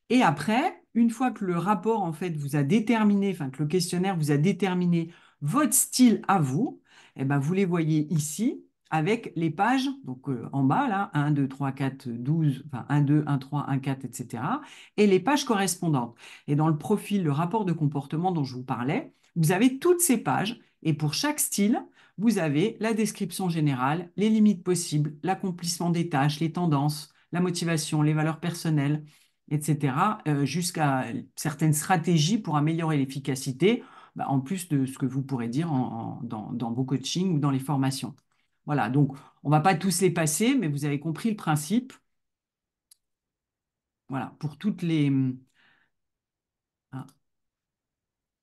Et après, une fois que le rapport, en fait, vous a déterminé, enfin, que le questionnaire vous a déterminé votre style à vous, eh ben, vous les voyez ici avec les pages, donc en bas, là, 1, 2, 3, 4, 12, enfin 1, 2, 1, 3, 1, 4, etc. Et les pages correspondantes. Et dans le profil, le rapport de comportement dont je vous parlais, vous avez toutes ces pages. Et pour chaque style, vous avez la description générale, les limites possibles, l'accomplissement des tâches, les tendances, la motivation, les valeurs personnelles, etc., jusqu'à certaines stratégies pour améliorer l'efficacité, en plus de ce que vous pourrez dire dans vos coachings ou dans les formations. Voilà, donc on ne va pas tous les passer, mais vous avez compris le principe. Voilà, hein,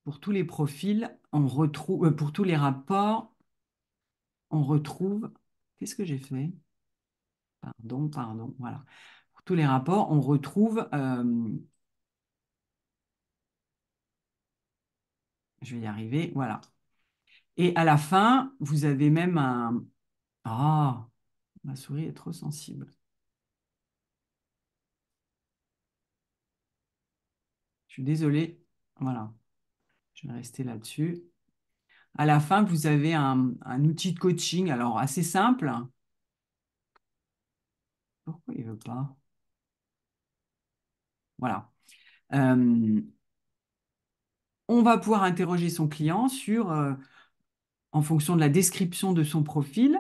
pour tous les profils, on retrouve, pour tous les rapports, on retrouve, qu'est-ce que j'ai fait? Pardon, voilà. Pour tous les rapports, on retrouve, je vais y arriver, voilà. Et à la fin, vous avez même un... Ah, ma souris est trop sensible. Je suis désolée. Voilà, je vais rester là-dessus. À la fin, vous avez un outil de coaching, alors assez simple. Pourquoi il ne veut pas? Voilà. Euh, on va pouvoir interroger son client sur, en fonction de la description de son profil,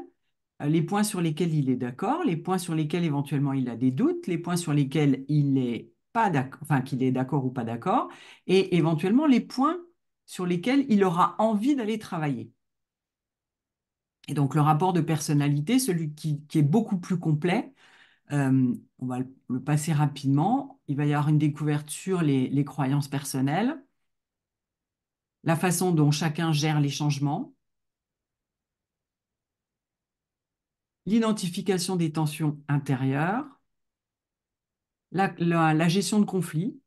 les points sur lesquels il est d'accord, les points sur lesquels éventuellement il a des doutes, les points sur lesquels il est pas d'accord, enfin qu'il est d'accord ou pas d'accord, et éventuellement les points sur lesquels il aura envie d'aller travailler. Et donc le rapport de personnalité, celui qui est beaucoup plus complet, on va le passer rapidement. Il va y avoir une découverte sur les croyances personnelles, la façon dont chacun gère les changements, l'identification des tensions intérieures, la gestion de conflits,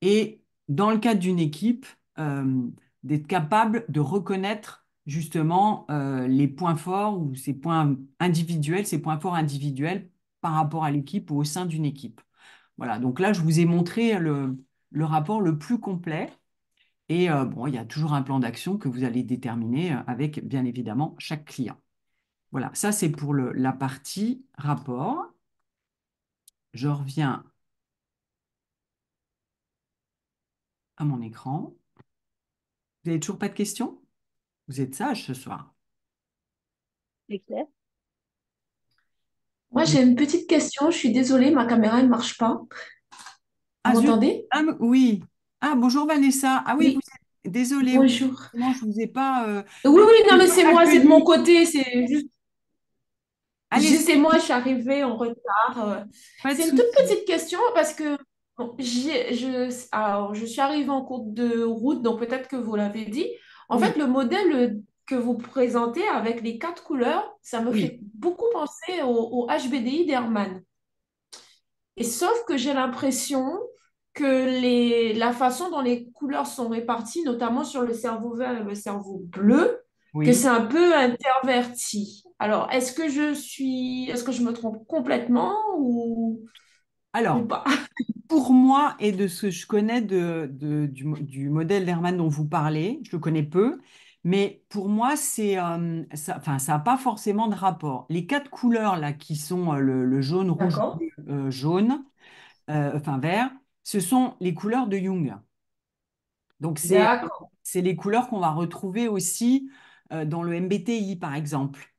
et dans le cadre d'une équipe, d'être capable de reconnaître justement les points forts ou ces points individuels, ces points forts individuels par rapport à l'équipe ou au sein d'une équipe. Voilà, donc là, je vous ai montré le rapport le plus complet. Et bon, il y a toujours un plan d'action que vous allez déterminer avec, bien évidemment, chaque client. Voilà, ça c'est pour la partie rapport. Je reviens à mon écran. Vous n'avez toujours pas de questions? Vous êtes sage ce soir. C'est clair? Moi, j'ai une petite question. Je suis désolée, ma caméra ne marche pas. Vous Ah zut, m'entendez? ah, oui. Ah bonjour Vanessa. Ah oui, vous Oui, êtes désolée. Oui, bonjour. effectivement, je vous ai pas. Oui, oui, non, J'ai mais pas c'est moi, c'est de mon accueilli. côté. Allez-y, C'est moi, je suis arrivée en retard. pas de C'est une toute souci. petite question parce que bon, alors, je suis arrivée en cours de route, donc peut-être que vous l'avez dit. En Oui, fait, le modèle que vous présentez avec les 4 couleurs, ça me oui. fait beaucoup penser au HBDI d'Hermann. Et sauf que j'ai l'impression que la façon dont les couleurs sont réparties, notamment sur le cerveau vert et le cerveau bleu, que Oui. c'est un peu interverti. Alors, est-ce que je me trompe complètement ou Alors, pas? pour moi et de ce que je connais du modèle d'Hermann dont vous parlez, je le connais peu, mais pour moi, ça, enfin, ça n'a pas forcément de rapport. Les 4 couleurs là qui sont le jaune, rouge, D'accord, bleu, jaune, enfin vert, ce sont les couleurs de Jung. Donc, d'accord, c'est les couleurs qu'on va retrouver aussi dans le MBTI, par exemple.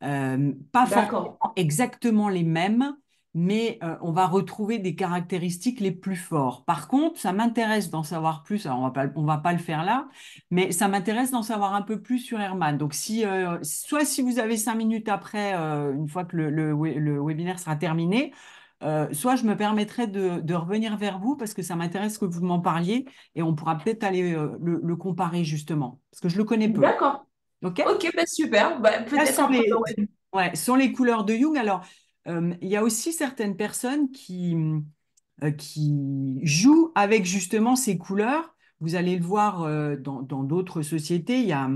Pas forcément d'accord. exactement les mêmes, mais on va retrouver des caractéristiques les plus forts. Par contre, ça m'intéresse d'en savoir plus. Alors, on va pas le faire là, mais ça m'intéresse d'en savoir un peu plus sur Herman. Donc, soit si vous avez 5 minutes après, une fois que le webinaire sera terminé, soit je me permettrai de revenir vers vous parce que ça m'intéresse que vous m'en parliez et on pourra peut-être aller le comparer justement, parce que je le connais peu. D'accord. OK? Ok, ben super. Ben, Là, peut-être après le web. sont les couleurs de Jung. Alors, il y a aussi certaines personnes qui jouent avec justement ces couleurs. Vous allez le voir dans d'autres sociétés. Il y a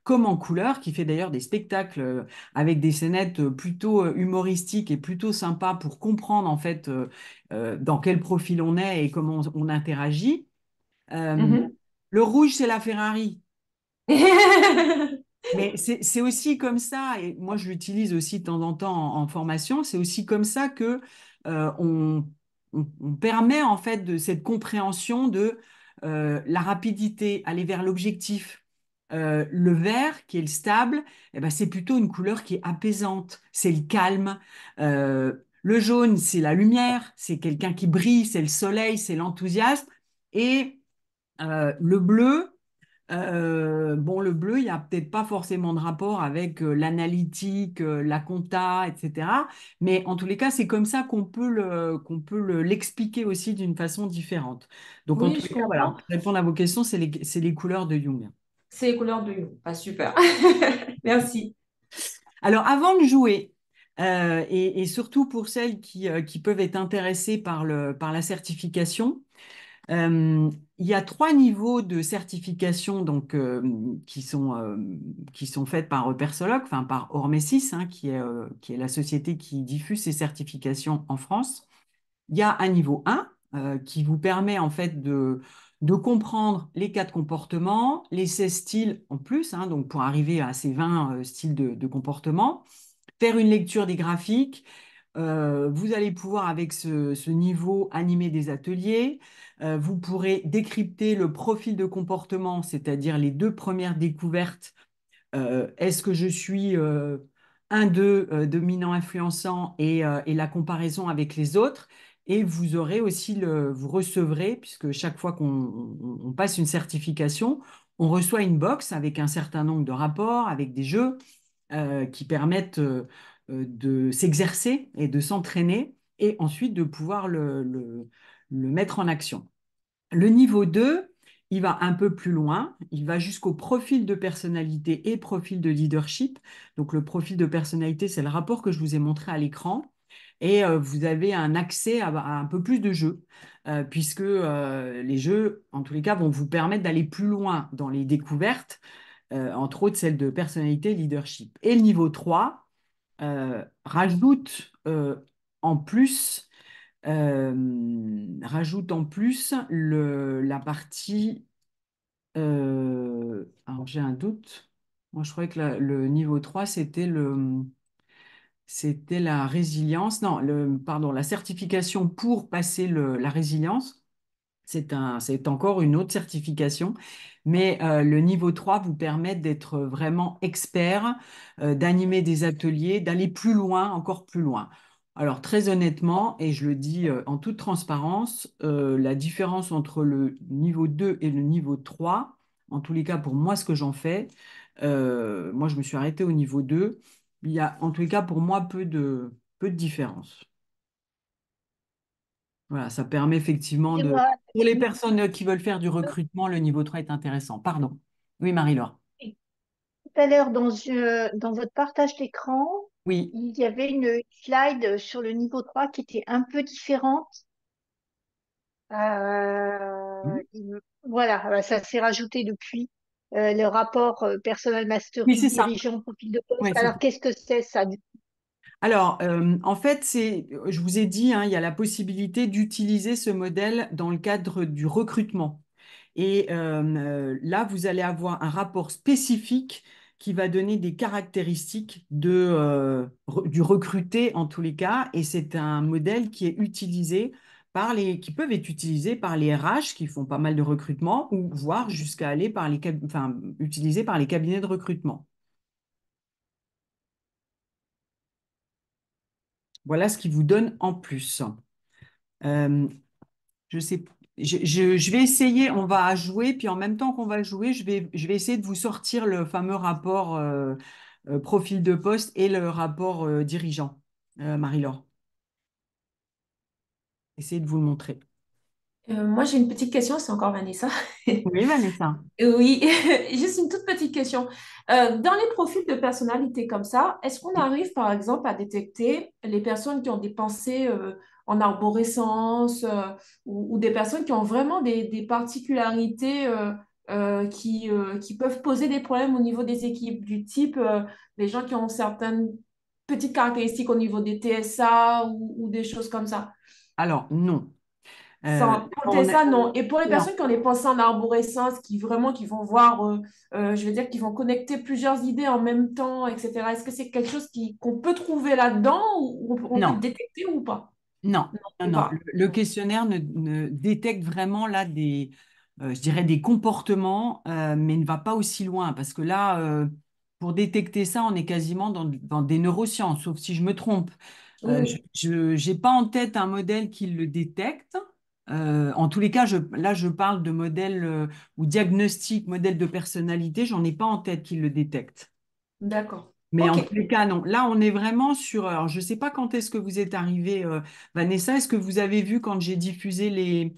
Comme en couleur, qui fait d'ailleurs des spectacles avec des scénettes plutôt humoristiques et plutôt sympas pour comprendre en fait dans quel profil on est et comment on interagit. Euh, Mhm. le rouge, c'est la Ferrari. Mais c'est aussi comme ça, et moi je l'utilise aussi de temps en temps en formation, c'est aussi comme ça que on permet en fait de cette compréhension de la rapidité, aller vers l'objectif. Le vert, qui est le stable, eh ben, c'est plutôt une couleur qui est apaisante, c'est le calme. Le jaune, c'est la lumière, c'est quelqu'un qui brille, c'est le soleil, c'est l'enthousiasme. Et le bleu, bon, le bleu, il n'y a peut-être pas forcément de rapport avec l'analytique, la compta, etc. Mais en tous les cas, c'est comme ça l'expliquer aussi d'une façon différente. Donc, en Oui, tous je les cas, voilà, comprends. pour répondre à vos questions, c'est les couleurs de Jung. C'est les couleurs de You. Ah, super. Merci. Alors, avant de jouer, et surtout pour celles qui peuvent être intéressées par la certification, Euh, il y a 3 niveaux de certification donc, qui sont faites par Persologue, enfin par Hormesis, hein, qui est la société qui diffuse ces certifications en France. Il y a un niveau 1 qui vous permet en fait de comprendre les 4 comportements, les 16 styles en plus, hein, donc pour arriver à ces 20 styles de comportement, faire une lecture des graphiques. Vous allez pouvoir, avec ce niveau, animer des ateliers. Vous pourrez décrypter le profil de comportement, c'est-à-dire les 2 premières découvertes. Est-ce que je suis un d'eux, dominant, influençant, et la comparaison avec les autres. Et vous aurez aussi vous recevrez, puisque chaque fois qu'on passe une certification, on reçoit une box avec un certain nombre de rapports, avec des jeux qui permettent de s'exercer et de s'entraîner et ensuite de pouvoir le mettre en action. Le niveau 2, il va un peu plus loin, il va jusqu'au profil de personnalité et profil de leadership. Donc le profil de personnalité, c'est le rapport que je vous ai montré à l'écran. Et vous avez un accès à un peu plus de jeux, puisque les jeux, en tous les cas, vont vous permettre d'aller plus loin dans les découvertes, entre autres celles de personnalité et leadership. Et le niveau 3 rajoute en plus rajoute en plus la partie. Alors j'ai un doute. Moi, je croyais que le niveau 3 c'était la résilience. Non, pardon, la certification pour passer la résilience. C'est encore une autre certification, mais le niveau 3 vous permet d'être vraiment expert, d'animer des ateliers, d'aller plus loin, encore plus loin. Alors très honnêtement, et je le dis en toute transparence, la différence entre le niveau 2 et le niveau 3, en tous les cas pour moi ce que j'en fais, moi je me suis arrêtée au niveau 2, il y a en tous les cas pour moi peu de différence. Voilà, ça permet effectivement de... Excusez-moi, Pour les personnes qui veulent faire du recrutement, le niveau 3 est intéressant. Pardon. Oui, Marie-Laure. tout à l'heure, dans votre partage d'écran, Oui. il y avait une slide sur le niveau 3 qui était un peu différente. Voilà, ça s'est rajouté depuis le rapport personnel Oui, mastery, c'est ça. dirigeant, profil de poste. Oui, c'est Alors, ça. qu'est-ce que c'est ça? Alors, en fait, je vous ai dit, hein, il y a la possibilité d'utiliser ce modèle dans le cadre du recrutement. Et là, vous allez avoir un rapport spécifique qui va donner des caractéristiques du recruté en tous les cas. Et c'est un modèle qui est utilisé qui peuvent être utilisés par les RH qui font pas mal de recrutement ou voire jusqu'à aller utilisés par les cabinets de recrutement. Voilà ce qui vous donne en plus. Euh, je sais, je vais essayer, on va jouer, puis en même temps qu'on va jouer, je vais essayer de vous sortir le fameux rapport profil de poste et le rapport dirigeant, Marie-Laure. Essayez de vous le montrer. Moi, j'ai une petite question, c'est encore Vanessa. Oui, Vanessa. Oui, juste une toute petite question. Dans les profils de personnalité comme ça, est-ce qu'on arrive par exemple à détecter les personnes qui ont des pensées en arborescence ou des personnes qui ont vraiment des particularités qui peuvent poser des problèmes au niveau des équipes, du type des gens qui ont certaines petites caractéristiques au niveau des TSA ou des choses comme ça? Alors, non. Pour le On est- TSA, non. Et pour les non. personnes qui ont des pensées en arborescence, qui vont voir, je veux dire, qui vont connecter plusieurs idées en même temps, etc. Est-ce que c'est quelque chose qu'on peut trouver là-dedans ou on peut le Non. détecter ou pas? Non, Non, non, ou non. pas. Le questionnaire ne détecte vraiment là je dirais des comportements, mais ne va pas aussi loin parce que là, pour détecter ça, on est quasiment dans des neurosciences, sauf si je me trompe. Oui, Je n'ai pas en tête un modèle qui le détecte. En tous les cas, là, je parle de modèle ou diagnostic, modèle de personnalité, j'en ai pas en tête qui le détecte. d'accord. Mais en OK. tous les cas, non. Là, on est vraiment sur. Alors, je ne sais pas quand est-ce que vous êtes arrivé, Vanessa. Est-ce que vous avez vu quand j'ai diffusé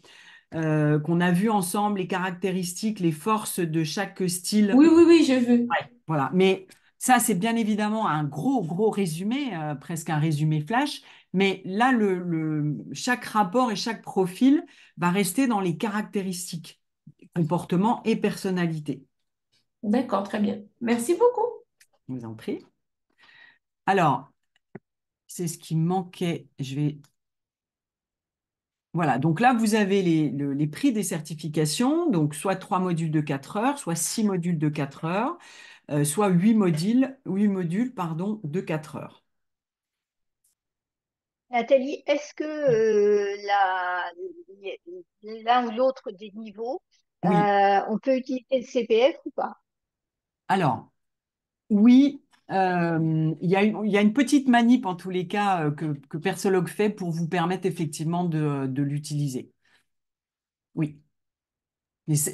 qu'on a vu ensemble les caractéristiques, les forces de chaque style? Oui, oui, oui, j'ai vu. Ouais. Voilà. Mais ça, c'est bien évidemment un gros, gros résumé, presque un résumé flash. Mais là, chaque rapport et chaque profil va rester dans les caractéristiques, comportement et personnalité. D'accord, très bien. Merci beaucoup. Je vous en prie. Alors, c'est ce qui me manquait. Voilà, donc là, vous avez les prix des certifications, donc soit 3 modules de 4 heures, soit 6 modules de 4 heures, soit 8 modules, pardon, de 4 heures. Nathalie, est-ce que l'un ou l'autre des niveaux, Oui, on peut utiliser le CPF ou pas? alors, oui, il y a une petite manip en tous les cas que Persologue fait pour vous permettre effectivement de l'utiliser. Oui, mais ça,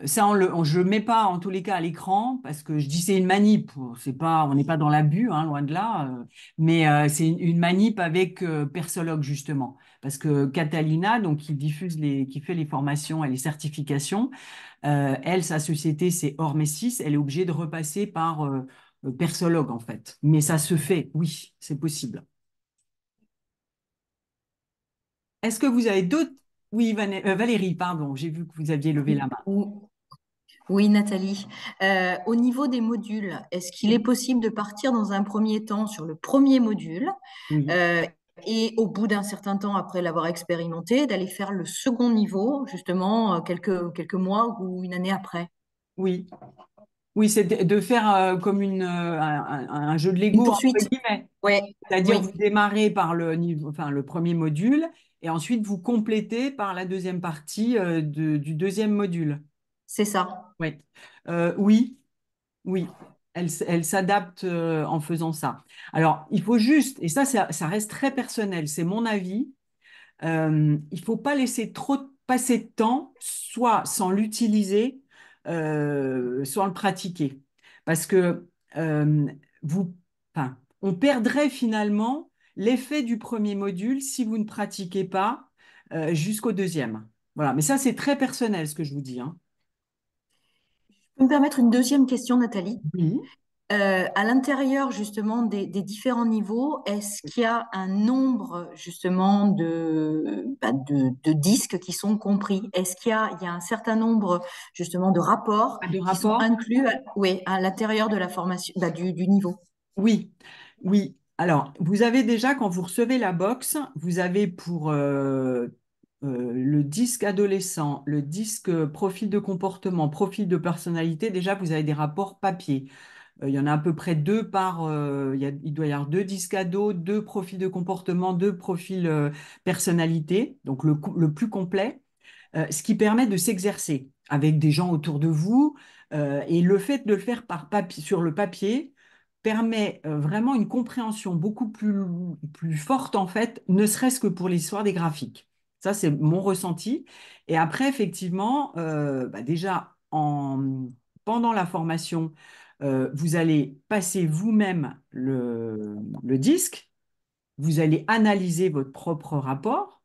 je le mets pas en tous les cas à l'écran parce que je dis c'est une manip. C'est pas, on n'est pas dans l'abus, hein, loin de là. Mais c'est une manip avec Persologue justement, parce que Catalina, donc qui fait les formations et les certifications, elle, sa société, c'est Hormesys. Elle est obligée de repasser par Persologue en fait. Mais ça se fait, oui, c'est possible. Est-ce que vous avez d'autres? Oui, Valérie, pardon, j'ai vu que vous aviez levé la main. Ou- Oui, Nathalie. Au niveau des modules, est-ce qu'il est Oui. possible de partir dans un premier temps sur le premier module Oui. euh, et au bout d'un certain temps, après l'avoir expérimenté, d'aller faire le second niveau, justement, quelques mois ou une année après. Oui, oui, c'est de faire comme un jeu de Une Lego, entre poursuite. guillemets. Ouais, C'est-à-dire, oui, vous démarrez par le niveau, enfin, le premier module et ensuite vous complétez par la deuxième partie du deuxième module. c'est ça. Ouais. Oui, oui, elle s'adapte en faisant ça. Alors, il faut juste, et ça reste très personnel, c'est mon avis, il faut pas laisser trop passer de temps, soit sans l'utiliser, soit le pratiquer. Parce que euh, vous, enfin, on perdrait finalement l'effet du premier module si vous ne pratiquez pas jusqu'au deuxième. Voilà, mais ça, c'est très personnel ce que je vous dis, hein. Je peux me permettre une deuxième question, Nathalie? Oui. À l'intérieur justement des différents niveaux, est-ce qu'il y a un nombre justement de disques qui sont compris? Est-ce il y a un certain nombre justement de rapports Pas de qui sont rapport? inclus oui, à l'intérieur de la formation, du niveau? Oui, oui. Alors, vous avez déjà, quand vous recevez la box, vous avez pour le disque adolescent, le disque profil de comportement, profil de personnalité, déjà, vous avez des rapports papier. Il y en a à peu près deux par, il doit y avoir deux disques ados, deux profils de comportement, deux profils personnalité, donc le plus complet, ce qui permet de s'exercer avec des gens autour de vous. Et le fait de le faire par papier, sur le papier permet vraiment une compréhension beaucoup plus forte, en fait, ne serait-ce que pour l'histoire des graphiques. Ça, c'est mon ressenti. Et après, effectivement, déjà, pendant la formation, vous allez passer vous-même le disque, vous allez analyser votre propre rapport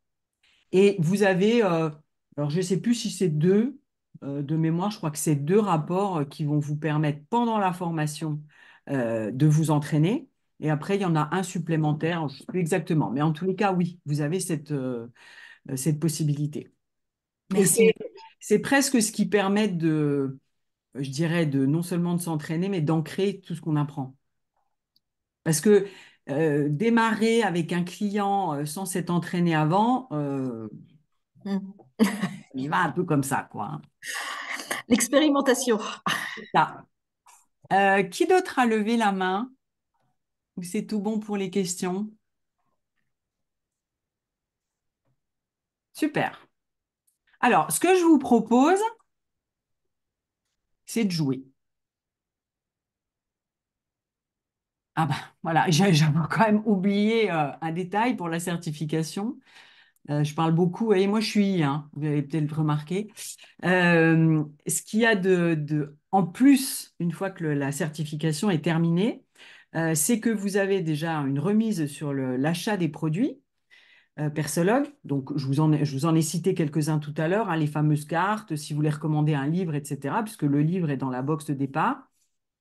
et vous avez, alors je ne sais plus si c'est deux, de mémoire, je crois que c'est deux rapports qui vont vous permettre pendant la formation de vous entraîner. Et après, il y en a un supplémentaire, je ne sais plus exactement. Mais en tous les cas, oui, vous avez cette possibilité. Et Merci. c'est presque ce qui permet je dirais, de non seulement de s'entraîner, mais d'ancrer tout ce qu'on apprend. Parce que démarrer avec un client sans s'être entraîné avant, Hmm. on y va un peu comme ça, quoi, hein. L'expérimentation. Ça. Qui d'autre a levé la main? Ou c'est tout bon pour les questions? Super. Alors, ce que je vous propose, c'est de jouer. Ah bah voilà, j'avais quand même oublié un détail pour la certification. Je parle beaucoup, et moi je suis, hein, vous avez peut-être remarqué. Ce qu'il y a en plus, une fois que la certification est terminée, c'est que vous avez déjà une remise sur l'achat des produits. Persologue. Donc, je vous en ai cité quelques-uns tout à l'heure, hein, les fameuses cartes, si vous voulez recommander un livre, etc., puisque le livre est dans la box de départ.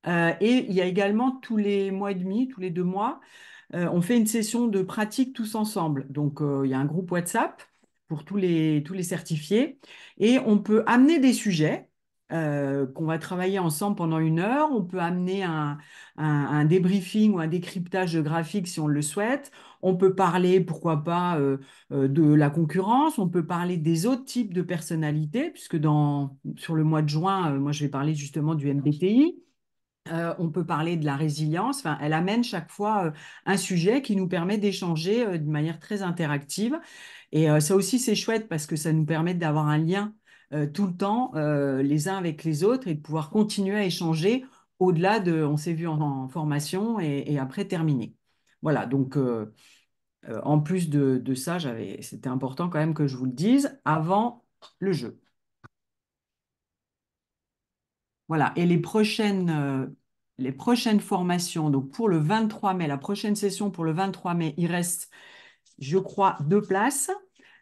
Et il y a également tous les mois et demi, tous les 2 mois, on fait une session de pratique tous ensemble. Donc, il y a un groupe WhatsApp pour tous les certifiés et on peut amener des sujets qu'on va travailler ensemble pendant 1 heure. On peut amener un débriefing ou un décryptage de graphique si on le souhaite. On peut parler, pourquoi pas, de la concurrence. On peut parler des autres types de personnalités, puisque sur le mois de juin, moi, je vais parler justement du MBTI. On peut parler de la résilience. Enfin, elle amène chaque fois un sujet qui nous permet d'échanger de manière très interactive. Et ça aussi, c'est chouette parce que ça nous permet d'avoir un lien tout le temps, les uns avec les autres, et de pouvoir continuer à échanger au-delà de on s'est vu en formation et après terminé. Voilà, donc en plus de ça, c'était important quand même que je vous le dise avant le jeu. Voilà, et les prochaines formations, donc pour le 23 mai, la prochaine session pour le 23 mai, il reste, je crois, 2 places,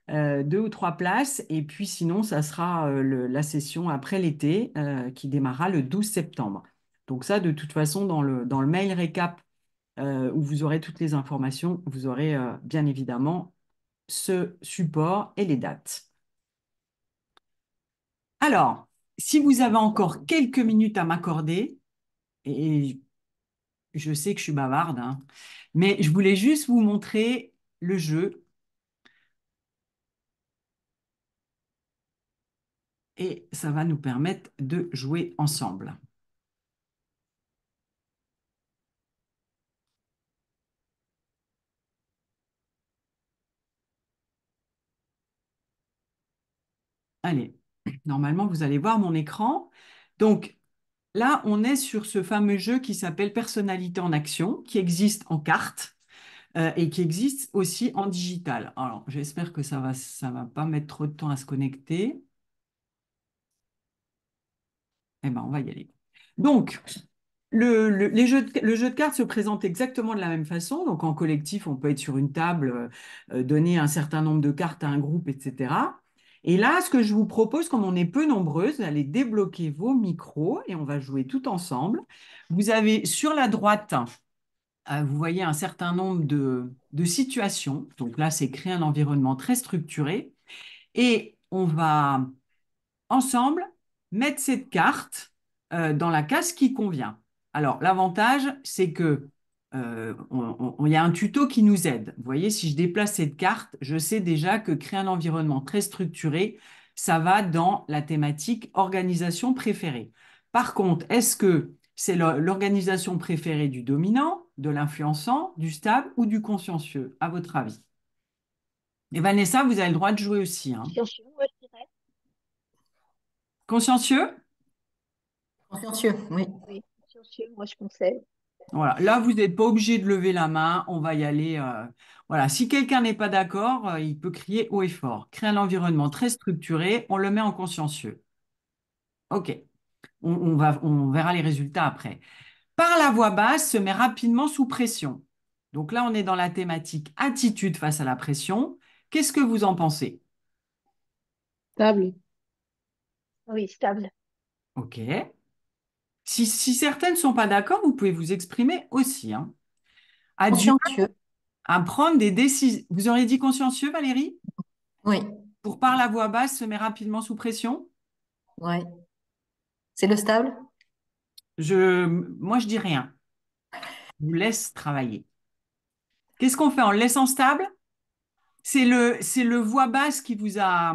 2 ou 3 places, et puis sinon, ça sera la session après l'été qui démarrera le 12 septembre. Donc ça, de toute façon, dans le mail récap où vous aurez toutes les informations, vous aurez bien évidemment ce support et les dates. Alors, si vous avez encore quelques minutes à m'accorder, et je sais que je suis bavarde, hein, mais je voulais juste vous montrer le jeu. Et ça va nous permettre de jouer ensemble. Allez, normalement, vous allez voir mon écran. Donc, là, on est sur ce fameux jeu qui s'appelle Personnalité en action, qui existe en carte et qui existe aussi en digital. Alors, j'espère que ça va pas mettre trop de temps à se connecter. Eh bien, on va y aller. Donc, le jeu de cartes se présente exactement de la même façon. Donc, en collectif, on peut être sur une table, donner un certain nombre de cartes à un groupe, etc. Et là, ce que je vous propose, comme on est peu nombreuses, d'aller débloquer vos micros et on va jouer tout ensemble. Vous avez sur la droite, vous voyez un certain nombre de situations. Donc là, c'est créer un environnement très structuré. Et on va ensemble mettre cette carte dans la case qui convient. Alors, l'avantage, c'est que il y a un tuto qui nous aide. Vous voyez, si je déplace cette carte, je sais déjà que créer un environnement très structuré, ça va dans la thématique organisation préférée. Par contre, est-ce que c'est l'organisation préférée du dominant, de l'influençant, du stable ou du consciencieux, à votre avis? Et Vanessa, vous avez le droit de jouer aussi, hein. Consciencieux, moi, je dirais. Consciencieux? Consciencieux, oui. Oui, consciencieux, moi, je conseille. Voilà, là, vous n'êtes pas obligé de lever la main, on va y aller. Voilà, si quelqu'un n'est pas d'accord, il peut crier haut et fort. Créer un environnement très structuré, on le met en consciencieux. OK, on verra les résultats après. Par la voix basse, se met rapidement sous pression. Donc là, on est dans la thématique attitude face à la pression. Qu'est-ce que vous en pensez? Table. Oui, stable. OK. Si certaines ne sont pas d'accord, vous pouvez vous exprimer aussi, hein. A du mal Consciencieux, à prendre des décisions. Vous auriez dit consciencieux, Valérie? oui, Pour par la voix basse, se met rapidement sous pression? oui. C'est le stable? Moi, je dis rien. Je vous laisse travailler. Qu'est-ce qu'on fait? On le laisse en stable? C'est le voix basse qui vous a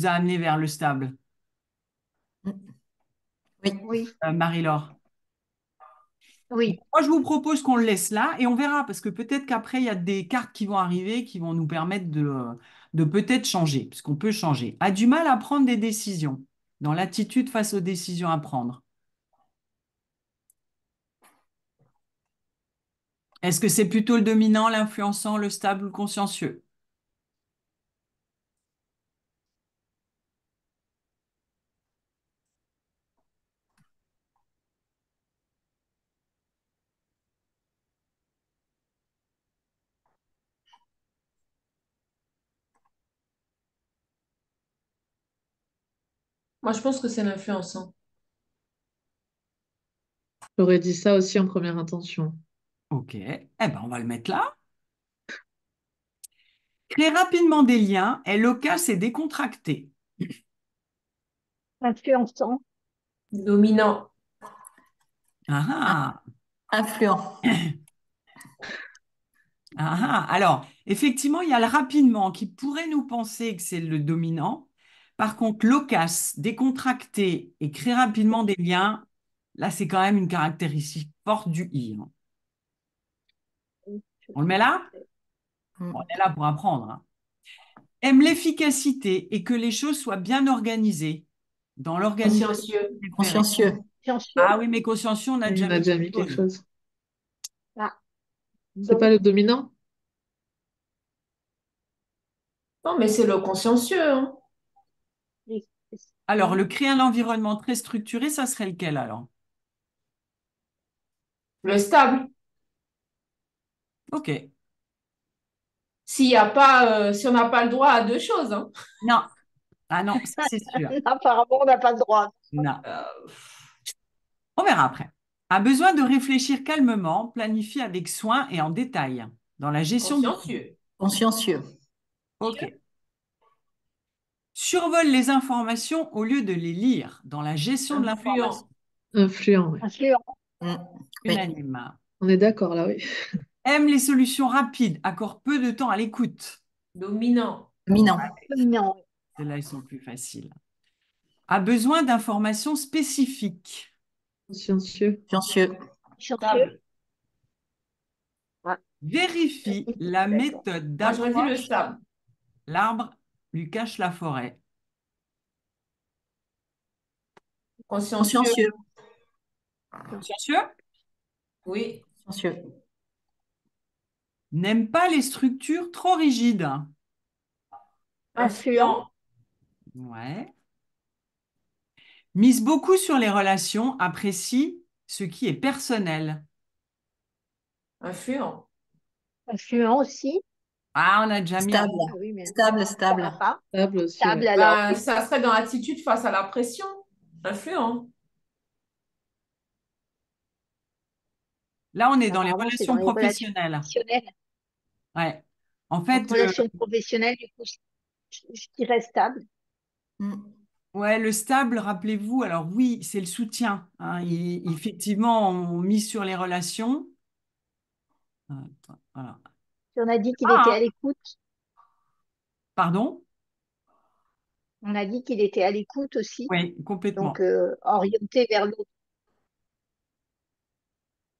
amené vers le stable, Oui. Oui, Marie-Laure. oui. Moi, je vous propose qu'on le laisse là et on verra parce que peut-être qu'après, il y a des cartes qui vont arriver qui vont nous permettre de peut-être changer, puisqu'on peut changer. A du mal à prendre des décisions, dans l'attitude face aux décisions à prendre. Est-ce que c'est plutôt le dominant, l'influençant, le stable ou le consciencieux? Moi, je pense que c'est l'influençant. J'aurais dit ça aussi en première intention. Ok, eh ben, on va le mettre là. Crée rapidement des liens, est loquace et décontracté. Influençant. Dominant. Ah Influent. ah, ah ah. Alors, effectivement, il y a le rapidement qui pourrait nous penser que c'est le dominant. Par contre, loquace, décontracté et crée rapidement des liens, là, c'est quand même une caractéristique forte du I, hein. Oui, je On le met trouve là? que On est là pour apprendre, hein. Aime l'efficacité et que les choses soient bien organisées dans l'organisation Consciencieux. préférée. Consciencieux. c'est consciencieux. Ah oui, mais consciencieux, on a Oui, déjà on a mis déjà quelque mis quelque chose. chose. Ah, C'est pas donc, le dominant? Non, mais c'est le consciencieux, hein. oui, Alors, oui. le créer un environnement très structuré, ça serait lequel alors? Le stable. Ok. S'il y a pas, si on n'a pas le droit à deux choses, hein. Non. Ah non, ça c'est sûr. Apparemment, on n'a pas le droit. Non. Euh, On verra après. A besoin de réfléchir calmement, planifier avec soin et en détail dans la gestion du temps. Consciencieux. Consciencieux. Ok. Survole les informations au lieu de les lire dans la gestion de l'information. Influent. Influent, oui. Influent. Mm. Oui. Unanime. On est d'accord là, oui. Aime les solutions rapides, accorde peu de temps à l'écoute. Dominant. Dominant. Dominant. Celles-là, ils sont plus faciles. A besoin d'informations spécifiques. Consciencieux. Consciencieux. Chanceux. Stable. Ah, Vérifie la d'accord. méthode Moi, j'aurais dit le d'approche. stable. L'arbre lui cache la forêt. Consciencieux. Consciencieux. Consciencieux Oui. Consciencieux. n'aime pas les structures trop rigides. Influent. Influent. Ouais. Mise beaucoup sur les relations, apprécie ce qui est personnel. Influent. Influent aussi. Ah, on a déjà mis un. Stable. Ah oui, mais Stable, ça va stable. pas. Stable aussi, Stable ouais. alors, Ben, oui. ça serait dans l'attitude face à la pression. Influent. Là, on est dans les Apparemment, c'est dans relations les relations professionnelles. professionnelles. Ouais. En Donc, fait, relations professionnelles, du coup, je dirais stable. Mm. ouais, le stable, rappelez-vous, alors oui, c'est le soutien, hein. Effectivement, on mise sur les relations. Attends, voilà. On a dit qu'il était à Ah, l'écoute. pardon? On a dit qu'il était à l'écoute aussi. Oui, Donc, complètement. orienté vers l'autre.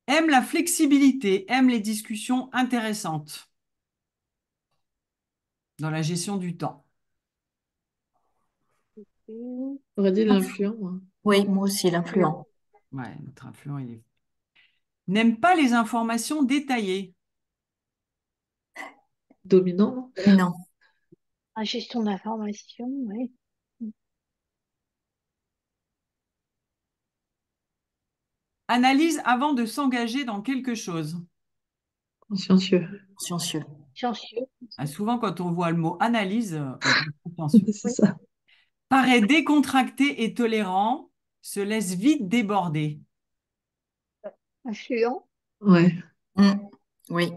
Aime la flexibilité, aime les discussions intéressantes dans la gestion du temps. J'aurais dit l'influent, moi. Oui, moi aussi, l'influent. Ouais, notre influent, il est. N'aime pas les informations détaillées. Dominant, non? Dominant. La gestion d'information, oui. Analyse avant de s'engager dans quelque chose. Consciencieux. Consciencieux. Chanceux. Ah, souvent, quand on voit le mot analyse, on pense attention. C'est Oui. ça. Paraît décontracté et tolérant, se laisse vite déborder. Influent. Ouais. Mm. Oui.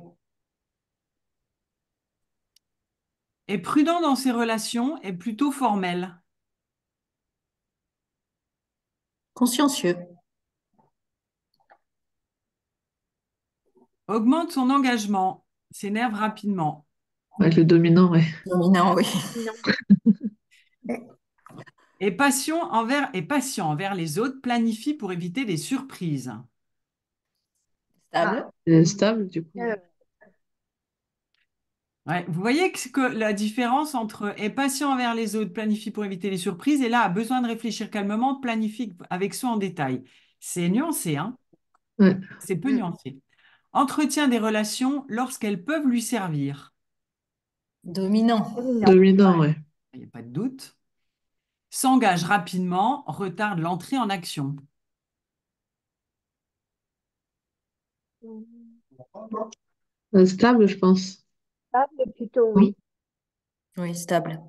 Est prudent dans ses relations, est plutôt formel. Consciencieux. Augmente son engagement, s'énerve rapidement. Ouais, le dominant, ouais. Dominant, oui. Non. Est patient envers les autres, planifie pour éviter les surprises. Stable. Stable, du coup. Euh, Ouais, vous voyez que la différence entre est patient envers les autres, planifie pour éviter les surprises, et là a besoin de réfléchir calmement, planifie avec soin en détail. C'est nuancé, hein? Ouais. C'est peu nuancé. Entretient des relations lorsqu'elles peuvent lui servir. Dominant. Dominant. Dominant, ouais. Il n'y a pas de doute. S'engage rapidement, retarde l'entrée en action. Stable, je pense. Stable, plutôt, Non. oui. Oui, stable.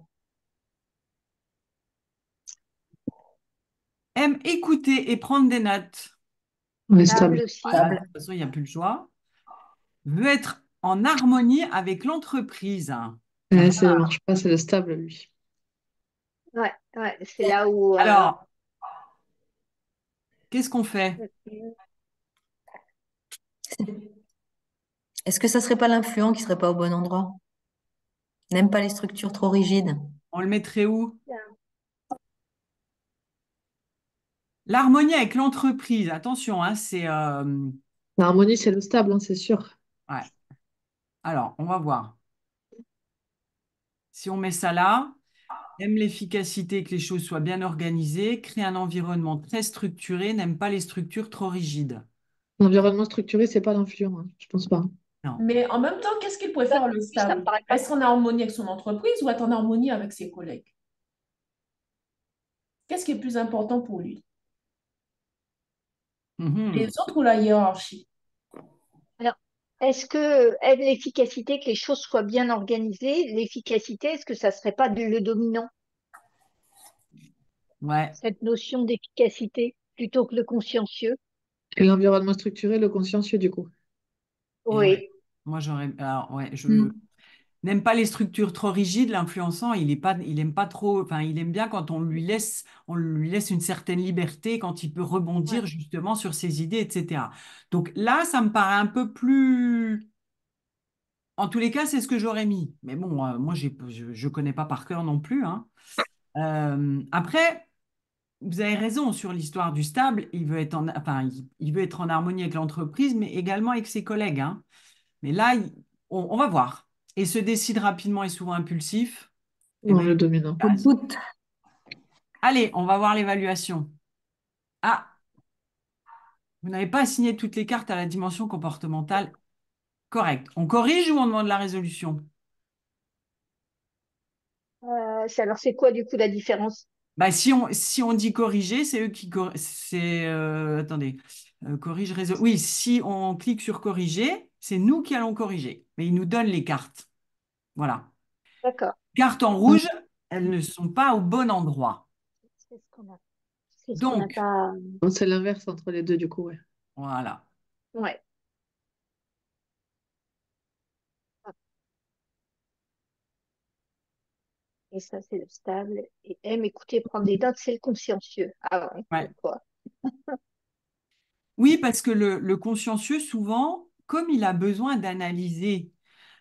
Aime écouter et prendre des notes. Ouais, Stable stable. aussi. Voilà, de Stable. toute façon, il n'y a plus le choix. Veut être en harmonie avec l'entreprise. Ah. Ça ne marche pas, c'est le stable, lui. Ouais, ouais, c'est là où Alors, qu'est-ce qu'on fait? Est-ce que ça serait pas l'influent qui serait pas au bon endroit? N'aime pas les structures trop rigides. On le mettrait où? L'harmonie avec l'entreprise. Attention, hein, c'est... L'harmonie, c'est le stable, hein, c'est sûr. ouais. Alors, on va voir. Si on met ça là, aime l'efficacité, que les choses soient bien organisées, crée un environnement très structuré, n'aime pas les structures trop rigides. L'environnement structuré, c'est pas l'influent, hein, je pense pas. Non. Mais en même temps, qu'est-ce qu'il ça, préfère le ça me stable? paraît pas. Être en harmonie avec son entreprise ou être en harmonie avec ses collègues? Qu'est-ce qui est plus important pour lui? Les Mhm. autres ou la hiérarchie? Alors, est-ce que aime l'efficacité, que les choses soient bien organisées? L'efficacité, est-ce que ça serait pas le dominant, Ouais. cette notion d'efficacité, plutôt que le consciencieux? Et l'environnement structuré, le consciencieux, du coup. Et ouais. Oui, Moi, j'aurais... Alors, ouais, je... Mm. N'aime pas les structures trop rigides, l'influençant, il aime pas trop, enfin, il aime bien quand on lui laisse une certaine liberté, quand il peut ouais. rebondir justement sur ses idées, etc. Donc là, ça me paraît un peu plus En tous les cas, c'est ce que j'aurais mis. Mais bon, moi, je connais pas par cœur non plus, hein. Après, vous avez raison sur l'histoire du stable. Il veut être enfin, il veut être en harmonie avec l'entreprise, mais également avec ses collègues, hein. Mais là, on va voir. Et se décide rapidement et souvent impulsif. Eh Non, ben, le dominant. Coup de bout. allez, on va voir l'évaluation. Ah, vous n'avez pas assigné toutes les cartes à la dimension comportementale correcte. On corrige ou on demande la résolution? Alors, c'est quoi du coup la différence? Bah, si on dit corriger, c'est eux qui attendez. Corrige, réseau. Oui, si on clique sur corriger, c'est nous qui allons corriger. Mais ils nous donnent les cartes. Voilà. D'accord. Cartes en rouge, elles ne sont pas au bon endroit. C'est ce qu'on a. C'est ce qu'on n'a Donc, pas. C'est l'inverse entre les deux, du coup, ouais. voilà. Ouais. Et ça, c'est le stable. Et aime écouter, prendre des notes, c'est le consciencieux. Ah ouais, Ouais. pourquoi? Oui, parce que le consciencieux, souvent, comme il a besoin d'analyser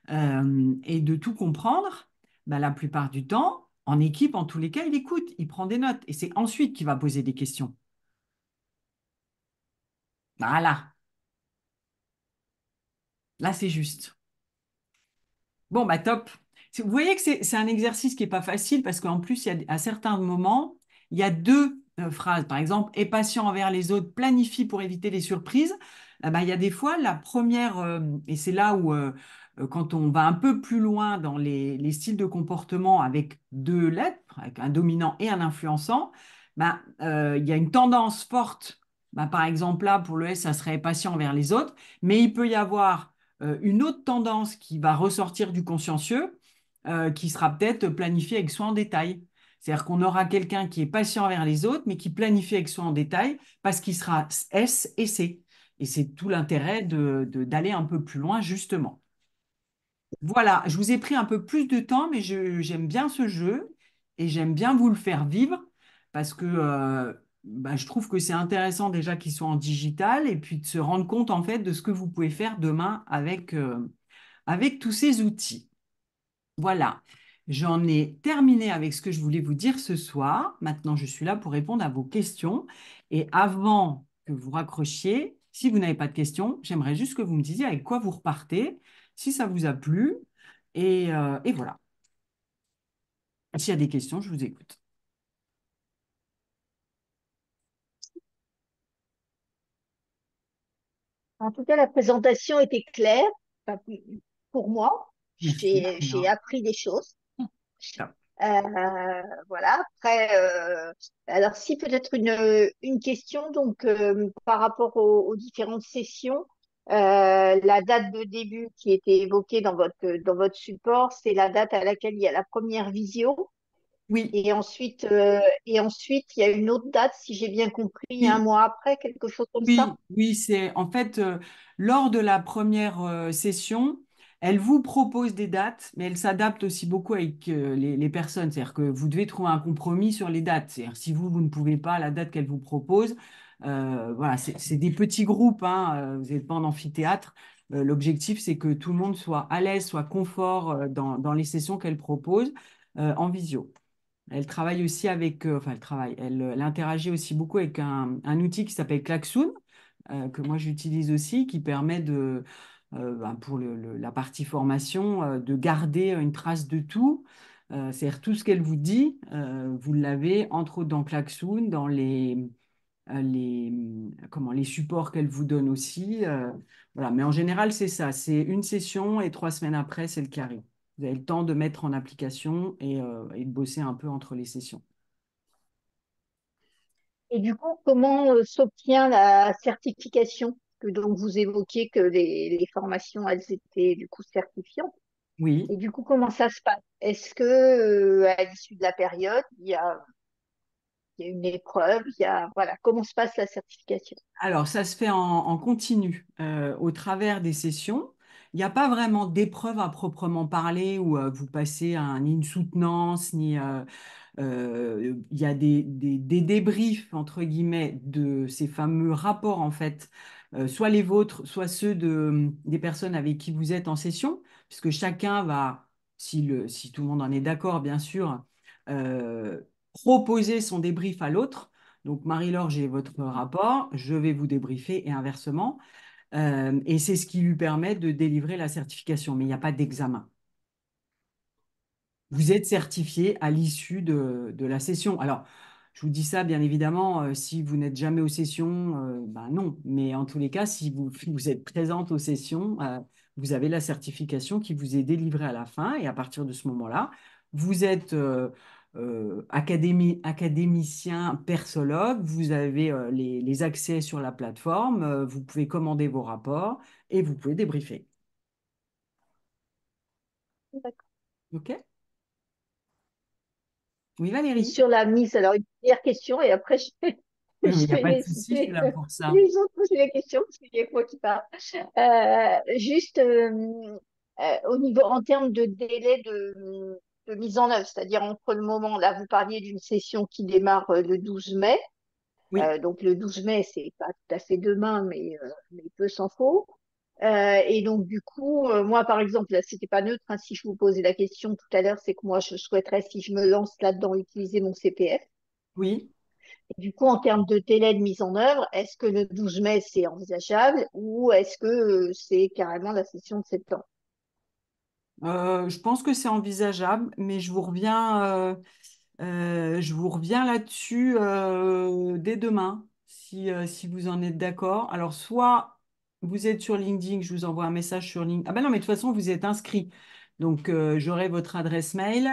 et de tout comprendre, bah, la plupart du temps, en équipe, en tous les cas, il écoute, il prend des notes. Et c'est ensuite qu'il va poser des questions. Voilà. Là, c'est juste. Bon, bah top. Vous voyez que c'est un exercice qui n'est pas facile parce qu'en plus, à certains moments, il y a deux phrases. Par exemple, est patient envers les autres, planifie pour éviter les surprises. Bah, il y a des fois, la première, et c'est là où, quand on va un peu plus loin dans les styles de comportement avec deux lettres, avec un dominant et un influençant, bah, il y a une tendance forte. Bah, par exemple, là, pour le S, ça serait patient envers les autres, mais il peut y avoir une autre tendance qui va ressortir du consciencieux, qui sera peut-être planifiée avec soin en détail. C'est-à-dire qu'on aura quelqu'un qui est patient envers les autres, mais qui planifie avec soin en détail parce qu'il sera S et C. Et c'est tout l'intérêt d'aller un peu plus loin, justement. Voilà, je vous ai pris un peu plus de temps, mais j'aime bien ce jeu et j'aime bien vous le faire vivre parce que bah, je trouve que c'est intéressant déjà qu'il soit en digital et puis de se rendre compte en fait de ce que vous pouvez faire demain avec tous ces outils. Voilà, j'en ai terminé avec ce que je voulais vous dire ce soir. Maintenant, je suis là pour répondre à vos questions. Et avant que vous raccrochiez, si vous n'avez pas de questions, j'aimerais juste que vous me disiez avec quoi vous repartez, si ça vous a plu. Et voilà. S'il y a des questions, je vous écoute. En tout cas, la présentation était claire. Enfin, pour moi, Merci, j'ai Marina. appris des choses. Voilà. Après, alors si peut-être une question donc par rapport aux différentes sessions, la date de début qui était évoquée dans votre support, c'est la date à laquelle il y a la première visio. Oui, Et ensuite, il y a une autre date, si j'ai bien compris, un oui. mois après, quelque chose comme ça. Oui, c'est en fait lors de la première session, elle vous propose des dates, mais elle s'adapte aussi beaucoup avec les personnes. C'est-à-dire que vous devez trouver un compromis sur les dates. C'est-à-dire si vous ne pouvez pas la date qu'elle vous propose, voilà, c'est des petits groupes, hein, vous n'êtes pas en amphithéâtre. L'objectif, c'est que tout le monde soit à l'aise, soit confort dans les sessions qu'elle propose en visio. Elle travaille aussi avec, enfin, elle interagit aussi beaucoup avec un outil qui s'appelle Klaxoon, que moi j'utilise aussi, qui permet ben, pour la partie formation, de garder une trace de tout. C'est-à-dire tout ce qu'elle vous dit, vous l'avez entre autres dans Klaxoon, dans les supports qu'elle vous donne aussi. Voilà. Mais en général, c'est ça. C'est une session et 3 semaines après, c'est le carré. Vous avez le temps de mettre en application et de bosser un peu entre les sessions. Et du coup, comment s'obtient la certification? Que donc vous évoquiez que les formations, elles étaient du coup certifiantes. Oui. Et du coup, comment ça se passe? Est-ce que à l'issue de la période, il y a une épreuve, voilà, comment se passe la certification? Alors, ça se fait en continu au travers des sessions. Il n'y a pas vraiment d'épreuve à proprement parler où vous passez ni une soutenance, ni il y a des débriefs, entre guillemets, de ces fameux rapports, en fait, soit les vôtres, soit ceux des personnes avec qui vous êtes en session. puisque chacun va, si tout le monde en est d'accord, bien sûr, euh, proposer son débrief à l'autre. Donc, Marie-Laure, j'ai votre rapport, je vais vous débriefer et inversement. Et c'est ce qui lui permet de délivrer la certification, mais il n'y a pas d'examen. Vous êtes certifié à l'issue de la session. Alors, je vous dis ça, bien évidemment, si vous n'êtes jamais aux sessions, ben non. Mais en tous les cas, si vous êtes présente aux sessions, vous avez la certification qui vous est délivrée à la fin. Et à partir de ce moment-là, vous êtes académicien, persologue, vous avez les accès sur la plateforme, vous pouvez commander vos rapports et vous pouvez débriefer. D'accord. OK? Oui, Et Valérie? sur la mise, alors une première question et après Oui, mais il je n'y a vais pas de souci, je suis laisser là pour ça. les autres poser les questions parce qu'il y a que moi qui parle. Juste au niveau, en termes de délai de mise en œuvre, c'est-à-dire entre le moment, là vous parliez d'une session qui démarre le 12 mai, Oui, donc le 12 mai c'est pas tout à fait demain, mais peu s'en faut. Et donc, du coup, moi, par exemple, là, c'était pas neutre, hein, si je vous posais la question tout à l'heure, c'est que moi, je souhaiterais, si je me lance là-dedans, utiliser mon CPF. oui. Et du coup, en termes de délai de mise en œuvre, est-ce que le 12 mai, c'est envisageable ou est-ce que c'est carrément la session de septembre? Je pense que c'est envisageable, mais je vous reviens là-dessus dès demain, si vous en êtes d'accord. Alors, soit vous êtes sur LinkedIn, je vous envoie un message sur LinkedIn. Ah ben non, mais de toute façon, vous êtes inscrit. Donc, j'aurai votre adresse mail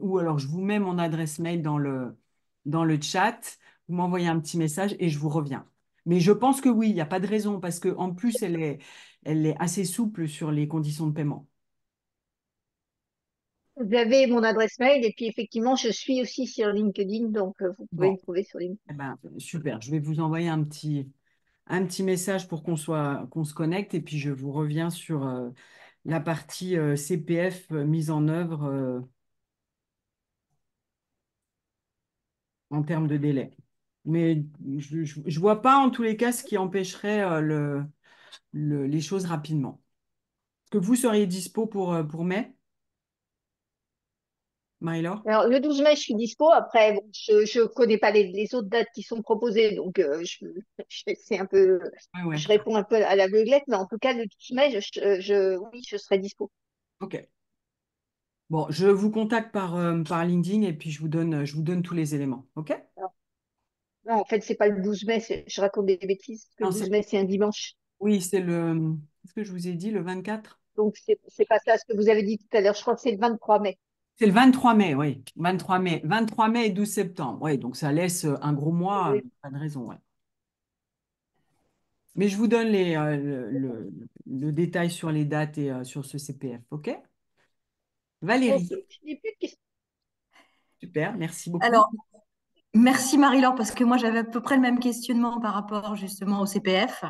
ou alors je vous mets mon adresse mail dans le chat. Vous m'envoyez un petit message et je vous reviens. Mais je pense que oui, il n'y a pas de raison parce qu'en plus, elle est assez souple sur les conditions de paiement. Vous avez mon adresse mail et puis effectivement, je suis aussi sur LinkedIn, donc vous pouvez Bon, me trouver sur LinkedIn. eh ben, super. Je vais vous envoyer un petit message pour qu'on se connecte et puis je vous reviens sur la partie CPF mise en œuvre en termes de délai. Mais je ne vois pas en tous les cas ce qui empêcherait les choses rapidement. Est-ce que vous seriez dispo pour mai, Marie-Laure? Alors, le 12 mai, je suis dispo. Après, bon, je connais pas les autres dates qui sont proposées, donc c'est un peu, Oui, ouais. je réponds un peu à l'aveuglette, mais en tout cas, le 12 mai, oui, je serai dispo. OK. Bon, je vous contacte par LinkedIn et puis je vous donne tous les éléments. OK? Alors, non, en fait, c'est pas le 12 mai, je raconte des bêtises, parce que le Non, 12 mai, c'est un dimanche. oui, c'est qu'est-ce que je vous ai dit, le 24? Donc, c'est pas ça ce que vous avez dit tout à l'heure. Je crois que c'est le 23 mai. C'est le 23 mai, oui. 23 mai et 12 septembre. Oui, donc ça laisse un gros mois, Oui, pas de raison, ouais. Mais je vous donne le détail sur les dates et sur ce CPF, OK? ok. Valérie, Je n'ai plus de questions. super, merci beaucoup. Alors, merci Marie-Laure, parce que moi j'avais à peu près le même questionnement par rapport justement au CPF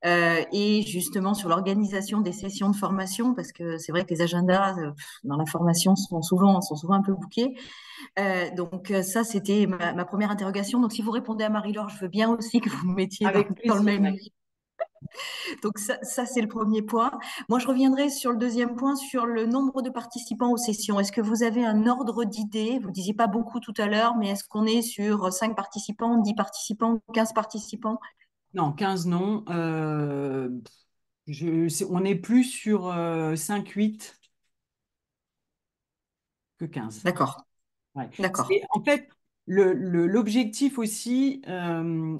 et justement sur l'organisation des sessions de formation, parce que c'est vrai que les agendas dans la formation sont souvent un peu bouqués. Donc ça, c'était ma première interrogation. Donc si vous répondez à Marie-Laure, je veux bien aussi que vous me mettiez dans, Avec dans le plaisir, même. Valérie. Donc ça c'est le premier point. Moi, je reviendrai sur le deuxième point, sur le nombre de participants aux sessions. Est-ce que vous avez un ordre d'idée? Vous ne disiez pas beaucoup tout à l'heure, mais est-ce qu'on est sur 5 participants, 10 participants, 15 participants? Non, 15 non. On est plus sur 5-8 que 15. D'accord, Ouais. d'accord. En fait, l'objectif aussi,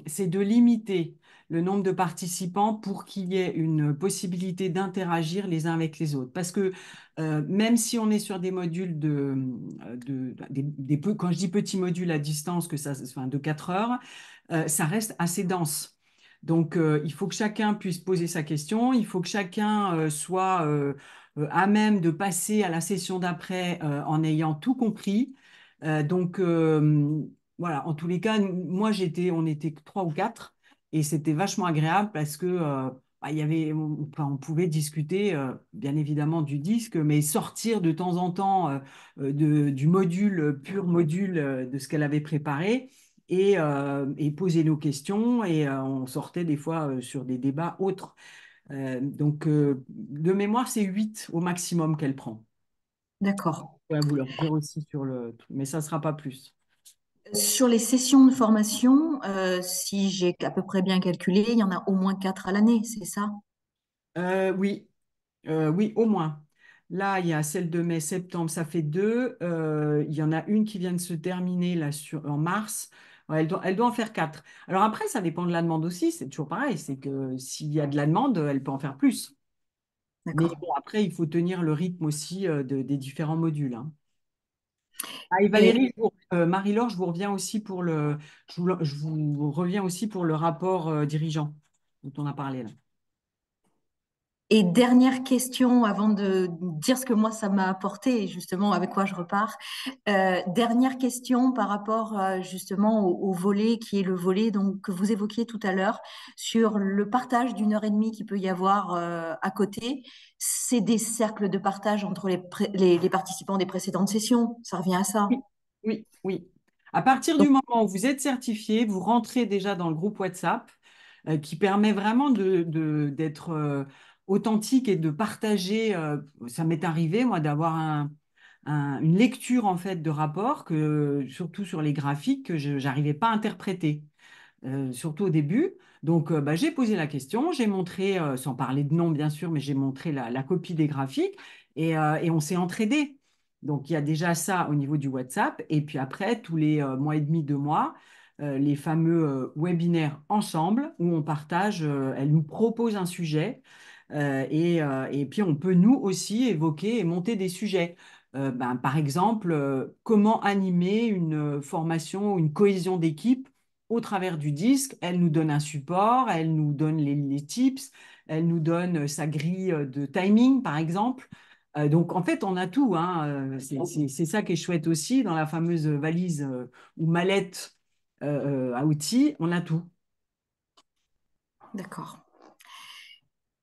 c'est de limiter le nombre de participants pour qu'il y ait une possibilité d'interagir les uns avec les autres. Parce que même si on est sur des modules quand je dis petits modules à distance, enfin, de 4 heures, ça reste assez dense. Donc, il faut que chacun puisse poser sa question, il faut que chacun soit à même de passer à la session d'après en ayant tout compris. Donc, voilà, en tous les cas, moi, on était que trois ou quatre et c'était vachement agréable parce que bah, on pouvait discuter, bien évidemment, du disque, mais sortir de temps en temps du module, pur module de ce qu'elle avait préparé et poser nos questions et on sortait des fois sur des débats autres. Donc, de mémoire, c'est 8 au maximum qu'elle prend. D'accord. Je pourrais vous le dire aussi mais ça ne sera pas plus. Sur les sessions de formation, si j'ai à peu près bien calculé, il y en a au moins 4 à l'année, c'est ça? Oui, oui, au moins. Là, il y a celle de mai, septembre, ça fait 2. Il y en a une qui vient de se terminer là, en mars. Ouais, elle doit en faire 4. Alors après, ça dépend de la demande aussi. C'est toujours pareil. C'est que s'il y a de la demande, elle peut en faire plus. Mais D'accord. bon, après, il faut tenir le rythme aussi des différents modules, hein. Ah, et Et, Valérie, Marie-Laure, je vous reviens aussi pour le rapport dirigeant dont on a parlé là. et dernière question avant de dire ce que moi ça m'a apporté et justement avec quoi je repars. Dernière question par rapport justement au volet qui est le volet donc, que vous évoquiez tout à l'heure sur le partage d'1 heure et demie qu'il peut y avoir à côté. C'est des cercles de partage entre les participants des précédentes sessions. Ça revient à ça. Oui, oui, oui. À partir du Donc, moment où vous êtes certifié, vous rentrez déjà dans le groupe WhatsApp qui permet vraiment d'être authentique et de partager. Ça m'est arrivé, moi, d'avoir une lecture en fait de rapport, surtout sur les graphiques, que je n'arrivais pas à interpréter. Surtout au début. Donc, bah, j'ai posé la question, j'ai montré, sans parler de nom bien sûr, mais j'ai montré la copie des graphiques et on s'est entraidé. Donc, il y a déjà ça au niveau du WhatsApp. Et puis après, tous les mois et demi, 2 mois, les fameux webinaires ensemble où on partage, elle nous propose un sujet et puis on peut nous aussi évoquer et monter des sujets. Par exemple, comment animer une formation, une cohésion d'équipe au travers du disque. Elle nous donne un support, elle nous donne les tips, elle nous donne sa grille de timing, par exemple. Donc, en fait, on a tout, hein. C'est ça qui est chouette aussi dans la fameuse valise ou mallette à outils. On a tout. d'accord.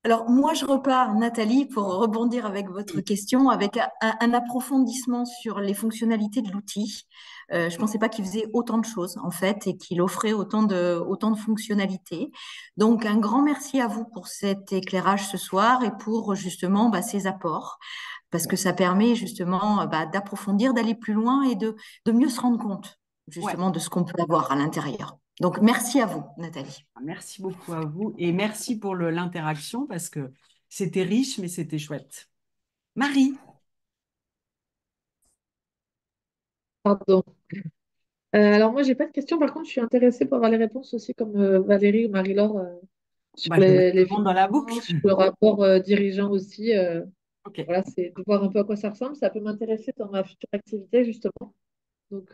Alors, moi, je repars, Nathalie, pour rebondir avec votre question, avec un approfondissement sur les fonctionnalités de l'outil. Je ne pensais pas qu'il faisait autant de choses, en fait, et qu'il offrait autant de fonctionnalités. Donc, un grand merci à vous pour cet éclairage ce soir et pour justement ces apports, parce que ça permet justement d'approfondir, d'aller plus loin et de mieux se rendre compte Ouais. justement de ce qu'on peut avoir à l'intérieur. Donc, merci à vous, Nathalie. Merci beaucoup à vous et merci pour l'interaction parce que c'était riche, mais c'était chouette. Marie, Pardon. Alors moi, j'ai pas de questions. Par contre, je suis intéressée pour avoir les réponses aussi, comme Valérie ou Marie-Laure, sur je vais mettre tout les le monde dans la financements, boucle. sur le rapport dirigeant aussi. Ok. Voilà, c'est de voir un peu à quoi ça ressemble. Ça peut m'intéresser dans ma future activité, justement. Donc,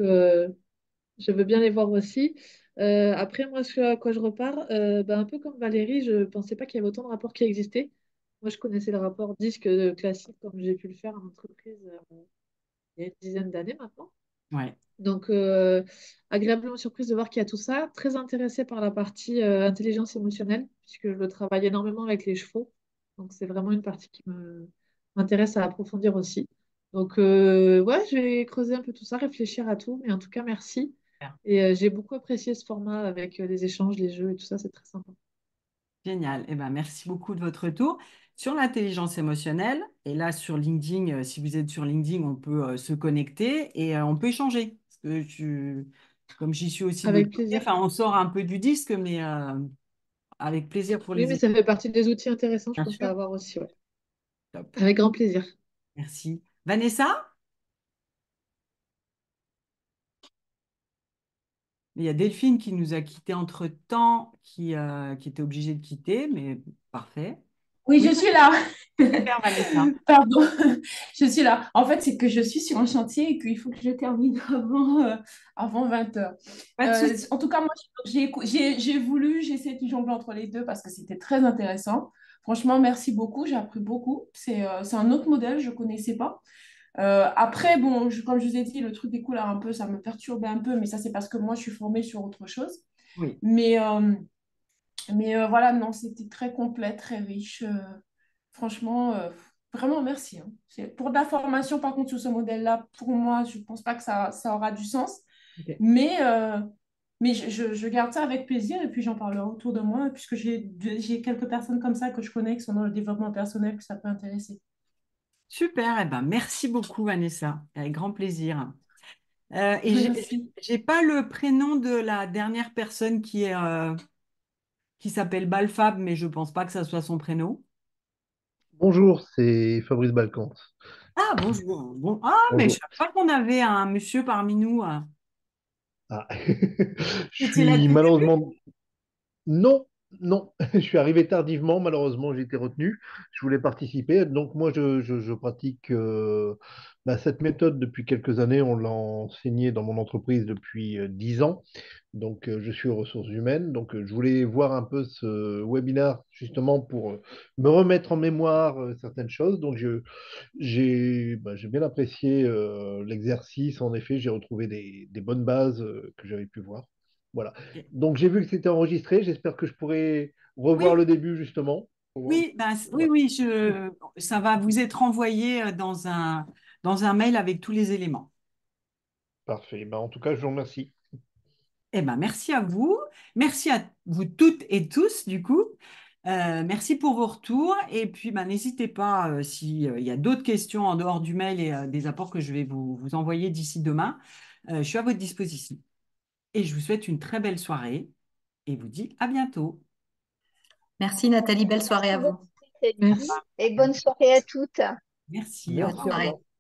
je veux bien les voir aussi. Après, moi, ce à quoi je repars, un peu comme Valérie, je ne pensais pas qu'il y avait autant de rapports qui existaient. Moi, je connaissais le rapport disque classique comme j'ai pu le faire en entreprise il y a une dizaine d'années maintenant. Ouais. Donc, agréablement surprise de voir qu'il y a tout ça. Très intéressée par la partie intelligence émotionnelle, puisque je travaille énormément avec les chevaux. Donc, c'est vraiment une partie qui m'intéresse à approfondir aussi. Donc, ouais, je vais creuser un peu tout ça, réfléchir à tout. Mais en tout cas, merci. Et j'ai beaucoup apprécié ce format avec les échanges, les jeux et tout ça. C'est très sympa. Génial. Eh ben, merci beaucoup de votre retour. Sur l'intelligence émotionnelle, et là sur LinkedIn, si vous êtes sur LinkedIn, on peut se connecter et on peut échanger. Parce que comme j'y suis aussi Avec modifiée, plaisir. enfin, on sort un peu du disque, mais avec plaisir pour Oui, les mais ça échanges. fait partie des outils intéressants, je Bien pense, à sûr. avoir aussi. Ouais. Top. Avec grand plaisir. Merci. Vanessa? Il y a Delphine qui nous a quittés entre-temps, qui était obligée de quitter, mais parfait. Oui, Oui, je suis là. super Vanessa. Pardon, je suis là. En fait, c'est que je suis sur un chantier et qu'il faut que je termine avant 20 heures. Pas de souci. En tout cas, moi, j'ai voulu, j'ai essayé de jongler entre les deux parce que c'était très intéressant. Franchement, merci beaucoup, j'ai appris beaucoup. C'est un autre modèle, je ne connaissais pas. Après, bon, comme je vous ai dit, le truc des couleurs un peu, ça me perturbait un peu, mais ça, c'est parce que moi, je suis formée sur autre chose. Oui. Mais voilà, non, c'était très complet, très riche. Franchement, vraiment, merci, hein. Pour de la formation, par contre, sur ce modèle-là, pour moi, je ne pense pas que ça aura du sens. Ok. Mais Mais je garde ça avec plaisir et puis j'en parlerai autour de moi, puisque j'ai quelques personnes comme ça que je connais qui sont dans le développement personnel que ça peut intéresser. Super, eh ben, merci beaucoup, Vanessa. Avec grand plaisir. Et Merci. j'ai pas le prénom de la dernière personne qui s'appelle Balfab, mais je pense pas que ça soit son prénom. Bonjour, c'est Fabrice Balkans. Ah, bonjour. Bon, ah, mais je Bonjour. savais pas qu'on avait un monsieur parmi nous. Ah. Je C'était là suis depuis le début? malheureusement... Non, non, je suis arrivé tardivement, malheureusement j'ai été retenu. Je voulais participer, donc moi je pratique cette méthode depuis quelques années. On l'a enseignée dans mon entreprise depuis 10 ans. Donc, je suis aux ressources humaines. Donc, je voulais voir un peu ce webinaire justement pour me remettre en mémoire certaines choses. Donc, j'ai bien apprécié l'exercice. En effet, j'ai retrouvé des bonnes bases que j'avais pu voir. Voilà. Donc, j'ai vu que c'était enregistré. J'espère que je pourrai revoir Oui, le début justement. Pour voir. oui, oui, Voilà. oui, ça va vous être envoyé dans un mail avec tous les éléments. Parfait. En tout cas, je vous remercie. Eh ben, merci à vous. Merci à vous toutes et tous, du coup. Merci pour vos retours. Et puis, ben, n'hésitez pas, s'il y a d'autres questions en dehors du mail et des apports que je vais vous envoyer d'ici demain, je suis à votre disposition. Et je vous souhaite une très belle soirée et vous dis à bientôt. Merci Nathalie, belle soirée Merci à vous. beaucoup, Nathalie, Merci. et bonne soirée à toutes. Merci, au Bonne revoir. Merci, au soirée. revoir.